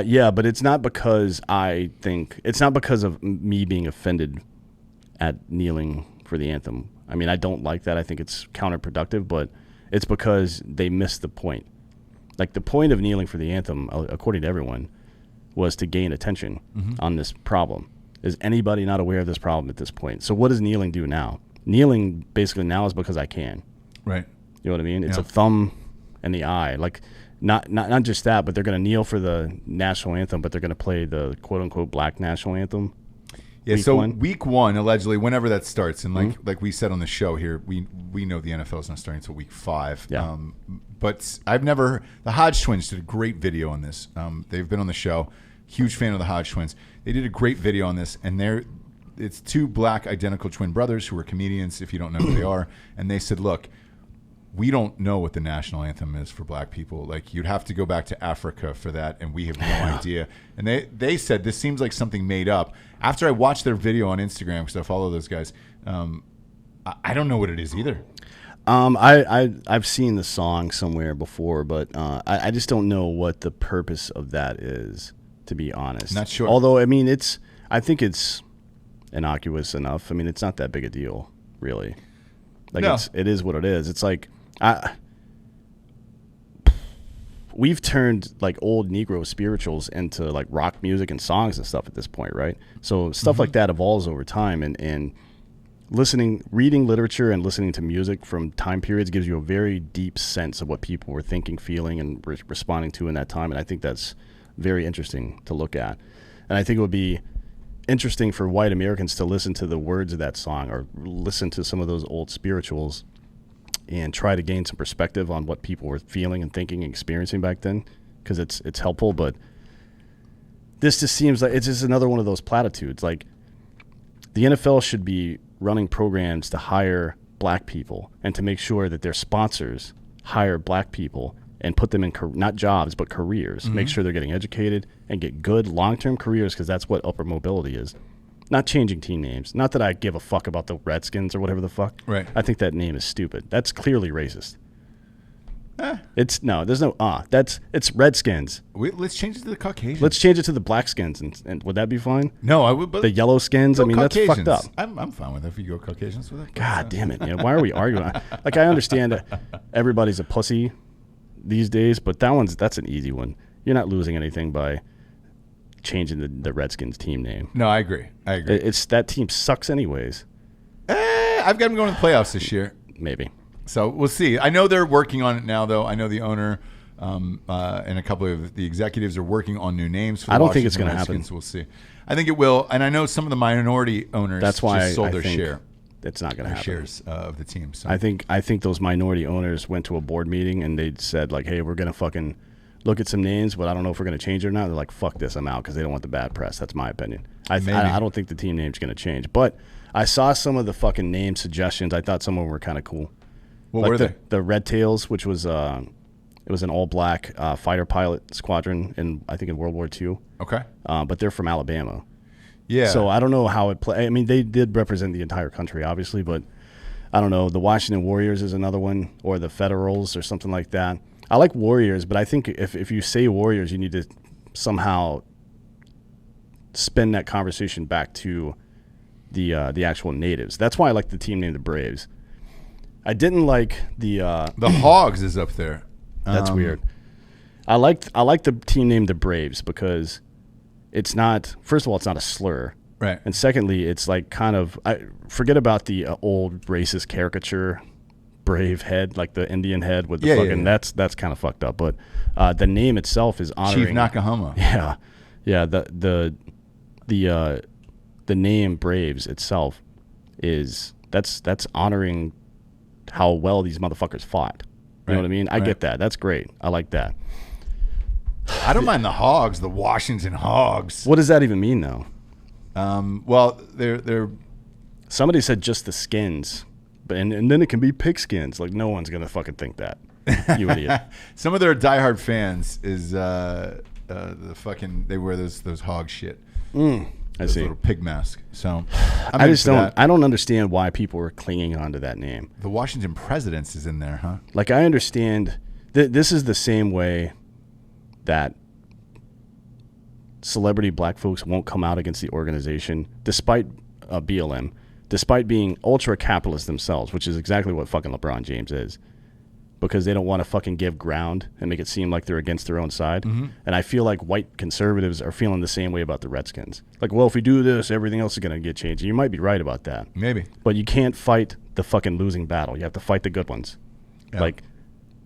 Yeah, but it's not because it's not because of me being offended at kneeling for the anthem. I mean, I don't like that. I think it's counterproductive, but it's because they missed the point. Like, the point of kneeling for the anthem, according to everyone, was to gain attention on this problem. Is anybody not aware of this problem at this point? So what does kneeling do now? Kneeling basically now is because I can. Right. You know what I mean? It's a thumb and the eye. Like, not just that, but they're going to kneel for the national anthem, but they're going to play the quote-unquote black national anthem. Yeah, week one, allegedly, whenever that starts, and like we said on the show here, we know the NFL is not starting until week 5. Yeah. But the Hodge twins did a great video on this. They've been on the show. Huge fan of the Hodge twins. They did a great video on this, and it's 2 black identical twin brothers who are comedians, if you don't know who they are, and they said, look, we don't know what the national anthem is for black people. Like, you'd have to go back to Africa for that, and we have no idea. And they said this seems like something made up. After I watched their video on Instagram, because I follow those guys, I don't know what it is either. I've seen the song somewhere before, but I just don't know what the purpose of that is, to be honest. Not sure. Although, I mean, I think it's innocuous enough. I mean, it's not that big a deal, really. Like, no. It is what it is. It's like, we've turned like old Negro spirituals into like rock music and songs and stuff at this point, right? So stuff like that evolves over time, and reading literature and listening to music from time periods gives you a very deep sense of what people were thinking, feeling, and responding to in that time. And I think that's very interesting to look at. And I think it would be interesting for white Americans to listen to the words of that song or listen to some of those old spirituals and try to gain some perspective on what people were feeling and thinking and experiencing back then, because it's helpful. But this just seems like it's just another one of those platitudes. Like, the NFL should be running programs to hire black people and to make sure that their sponsors hire black people and put them in not jobs but careers. Make sure they're getting educated and get good long-term careers, because that's what upward mobility is. Not changing team names. Not that I give a fuck about the Redskins or whatever the fuck. Right. I think that name is stupid. That's clearly racist. It's there's no it's Redskins. Let's change it to the Caucasians. Let's change it to the black skins, and would that be fine? No, I would. But the yellow skins. I mean, Caucasians. That's fucked up. I'm fine with it if you go Caucasians with it. God damn it! Why are we arguing? Like, I understand that everybody's a pussy these days, but that's an easy one. You're not losing anything by changing the Redskins team name. No, I agree. It's that team sucks anyways. I've got them going to the playoffs this year. Maybe. So we'll see. I know they're working on it now, though. I know the owner and a couple of the executives are working on new names for the I don't think it's going to happen. We'll see. I think it will. And I know some of the minority owners That's why just sold I their think share. It's not going to happen. Shares of the team. So. I think those minority owners went to a board meeting and they said, like, hey, we're going to fucking look at some names, but I don't know if we're going to change it or not. They're like, fuck this, I'm out, because they don't want the bad press. That's my opinion. I don't think the team name's going to change. But I saw some of the fucking name suggestions. I thought some of them were kind of cool. What were they? The Red Tails, which was it was an all-black fighter pilot squadron I think in World War II. Okay. But they're from Alabama. Yeah. So I don't know how it play. I mean, they did represent the entire country, obviously, but I don't know. The Washington Warriors is another one, or the Federals or something like that. I like Warriors, but I think if you say Warriors, you need to somehow spin that conversation back to the actual natives. That's why I like the team named the Braves. I didn't like the Hogs is up there. That's weird. I like the team named the Braves because it's not. First of all, it's not a slur, right? And secondly, it's like kind of. Forget about the old racist caricature brave head, like the Indian head with the fucking. Yeah. That's kind of fucked up. But the name itself is honoring Chief Nakahama. Yeah. The name Braves itself is that's honoring how well these motherfuckers fought. You know what I mean? I get that. That's great. I like that. I don't mind the Hogs, the Washington Hogs. What does that even mean, though? Well, they're. Somebody said just the skins, but and then it can be pig skins. Like, no one's gonna fucking think that. You idiot. Some of their diehard fans is the fucking. They wear those hog shit. I see. Little pig mask. So I just don't. I don't understand why people are clinging onto that name. The Washington Presidents is in there, huh? Like, I understand. This is the same way that celebrity black folks won't come out against the organization, despite BLM, despite being ultra capitalist themselves, which is exactly what fucking LeBron James is. Because they don't want to fucking give ground and make it seem like they're against their own side. Mm-hmm. And I feel like white conservatives are feeling the same way about the Redskins. Like, well, if we do this, everything else is going to get changed. And you might be right about that. Maybe. But you can't fight the fucking losing battle. You have to fight the good ones. Yeah. Like,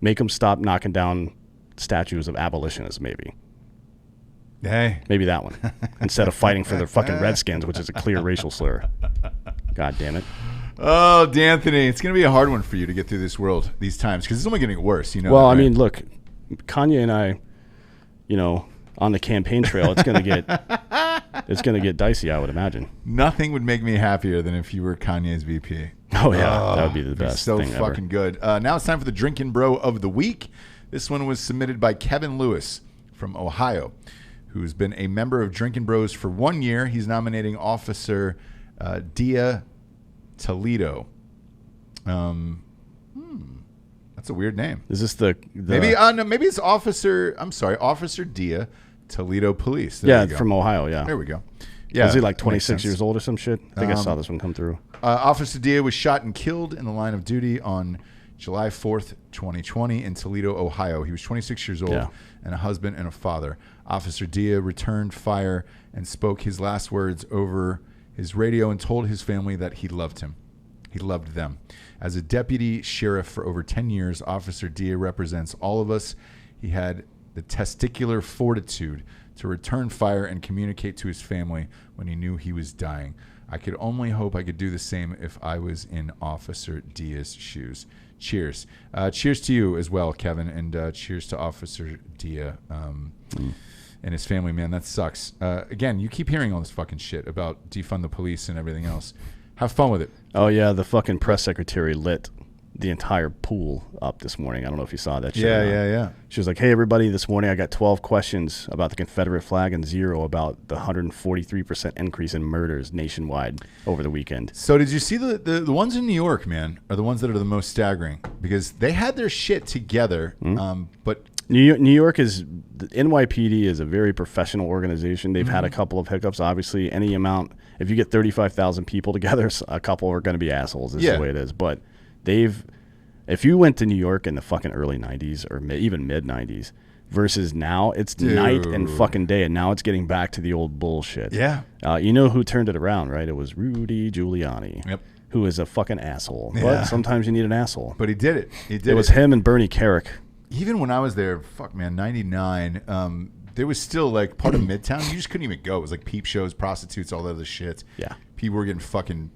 make them stop knocking down statues of abolitionists, maybe. Hey. Maybe that one. Instead of fighting for their fucking Redskins, which is a clear racial slur. God damn it. Oh, D'Anthony, it's going to be a hard one for you to get through this world these times because it's only getting worse. You know. Well, I mean, look, Kanye and I, on the campaign trail, it's going to get dicey, I would imagine. Nothing would make me happier than if you were Kanye's VP. Oh yeah, that would be the best. So thing fucking good. Now it's time for the Drinkin Bro of the week. This one was submitted by Kevin Lewis from Ohio, who's been a member of Drinkin Bros for 1 year. He's nominating Officer Dia Toledo. That's a weird name. Is this the maybe? No, maybe it's Officer. I'm sorry, Officer Dia Toledo Police. There from Ohio. Yeah, there we go. Yeah, was he like 26 years old or some shit? I think I saw this one come through. Officer Dia was shot and killed in the line of duty on July 4th, 2020 in Toledo, Ohio. He was 26 years old and a husband and a father. Officer Dia returned fire and spoke his last words over his radio and told his family that he loved him. He loved them. As a deputy sheriff for over 10 years, Officer Dia represents all of us. He had the testicular fortitude to return fire and communicate to his family when he knew he was dying. I could only hope I could do the same if I was in Officer Dia's shoes. Cheers. Cheers to you as well, Kevin, and cheers to Officer Dia and his family, man. That sucks. Again, you keep hearing all this fucking shit about defund the police and everything else. Have fun with it. Oh, yeah, the fucking press secretary lit the entire pool up this morning. I don't know if you saw that shit. Yeah. She was like, hey, everybody, this morning I got 12 questions about the Confederate flag and 0 about the 143% increase in murders nationwide over the weekend. So did you see the ones in New York, man, are the ones that are the most staggering because they had their shit together, but... New York is, the NYPD is a very professional organization. They've had a couple of hiccups. Obviously, any amount, if you get 35,000 people together, a couple are going to be assholes. This is the way it is. But if you went to New York in the fucking early 90s or even mid 90s versus now, it's night and fucking day. And now it's getting back to the old bullshit. Yeah. You know who turned it around, right? It was Rudy Giuliani. Yep. Who is a fucking asshole. Yeah. But sometimes you need an asshole. But he did it. It was him and Bernie Kerik. Even when I was there, 99, there was still like part of Midtown. You just couldn't even go. It was like peep shows, prostitutes, all that other shit. Yeah. People were getting fucking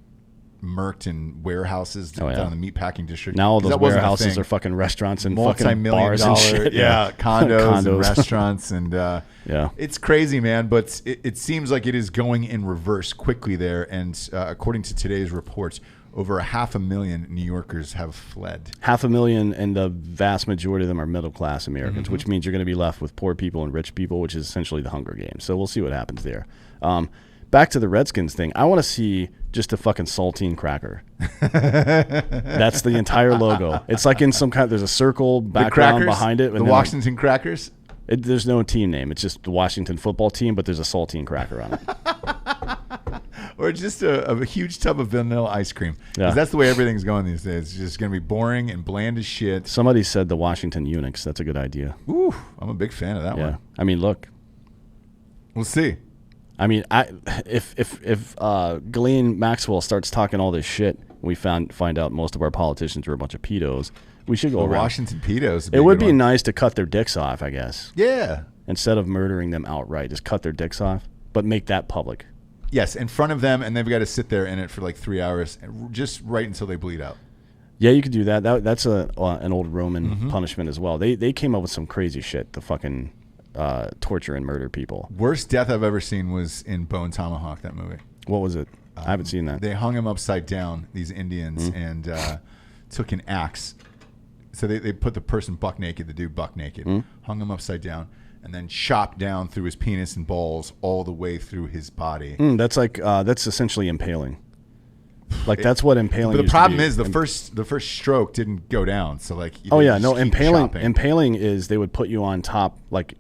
murked in warehouses down in the meatpacking district. Now all those warehouses are fucking restaurants and fucking bars and shit. Condos and restaurants. And yeah, it's crazy, man. But it seems like it is going in reverse quickly there. And according to today's reports, over 500,000 New Yorkers have fled. 500,000, and the vast majority of them are middle-class Americans, which means you're going to be left with poor people and rich people, which is essentially the Hunger Games. So we'll see what happens there. Back to the Redskins thing. I want to see just a fucking saltine cracker. That's the entire logo. It's like in some kind. There's a circle background behind it. The Washington Crackers. There's no team name. It's just the Washington football team, but there's a saltine cracker on it. Or just a huge tub of vanilla ice cream. Yeah. That's the way everything's going these days. It's just going to be boring and bland as shit. Somebody said the Washington Eunuchs. That's a good idea. Ooh, I'm a big fan of that one. I mean, look. We'll see. I mean, if Ghislaine Maxwell starts talking all this shit, we find out most of our politicians are a bunch of pedos, we should go around. Washington pedos. It would be nice to cut their dicks off, I guess. Yeah. Instead of murdering them outright, just cut their dicks off, but make that public. Yes, in front of them, and they've got to sit there in it for like 3 hours, just right until they bleed out. Yeah, you could do that. That's an old Roman punishment as well. They came up with some crazy shit to fucking torture and murder people. Worst death I've ever seen was in Bone Tomahawk, that movie. What was it? I haven't seen that. They hung him upside down, these Indians, and took an axe. So they put the person buck naked, the dude buck naked, hung him upside down, and then chopped down through his penis and balls all the way through his body. That's like that's essentially impaling. Like that's what impaling. But the problem is the first stroke didn't go down. So like impaling is they would put you on top, like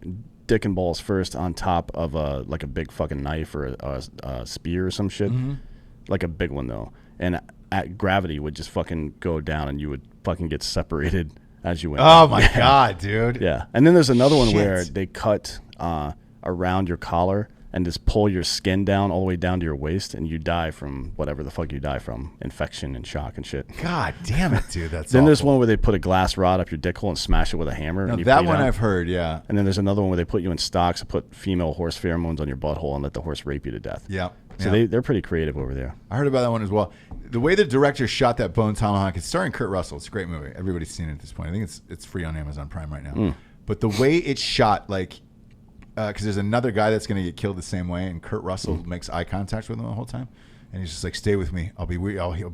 dick and balls first on top of a big fucking knife or a spear or some shit, like a big one though, and at gravity would just fucking go down and you would fucking get separated as you went. Oh my god, dude. Yeah, and then there's another one where they cut around your collar and just pull your skin down all the way down to your waist, and you die from whatever the fuck you die from, infection and shock and shit. God damn it, dude. That's then awful. There's one where they put a glass rod up your dick hole and smash it with a hammer. No, and you that one I've heard, yeah. And then there's another one where they put you in stocks and put female horse pheromones on your butthole and let the horse rape you to death. Yeah. So they're pretty creative over there. I heard about that one as well. The way the director shot that Bone Tomahawk, it's starring Kurt Russell. It's a great movie. Everybody's seen it at this point. I think it's free on Amazon Prime right now. But the way it's shot, like, because there's another guy that's going to get killed the same way, and Kurt Russell makes eye contact with him the whole time, and he's just like, "Stay with me. I'll be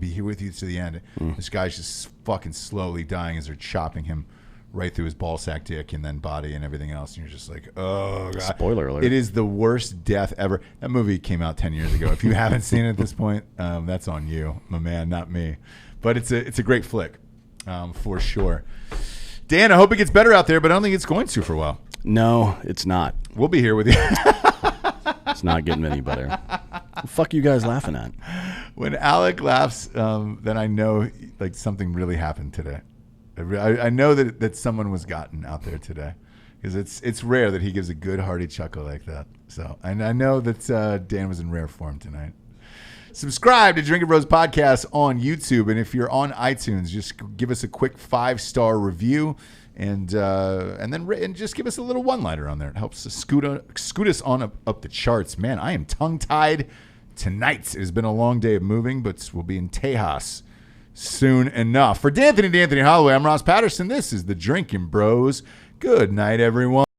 here with you to the end." This guy's just fucking slowly dying as they're chopping him right through his ballsack dick and then body and everything else, and you're just like, "Oh god!" Spoiler alert! It is the worst death ever. That movie came out 10 years ago. If you haven't seen it at this point, that's on you, my man, not me. But it's a great flick, for sure. Dan, I hope it gets better out there, but I don't think it's going to for a while. No, it's not. We'll be here with you. It's not getting any better. What the fuck are you guys laughing at? When Alec laughs, then I know like something really happened today. I know that someone was gotten out there today, because it's rare that he gives a good hearty chuckle like that. So I know that Dan was in rare form tonight. Subscribe to Drinkin Bros podcast on YouTube, and if you're on iTunes, just give us a quick 5-star review, and just give us a little one-liner on there. It helps us scoot us on up the charts. Man, I am tongue-tied tonight. It has been a long day of moving, but we'll be in Tejas soon enough. For Dan Hollaway, I'm Ross Patterson. This is the Drinkin Bros. Good night, everyone.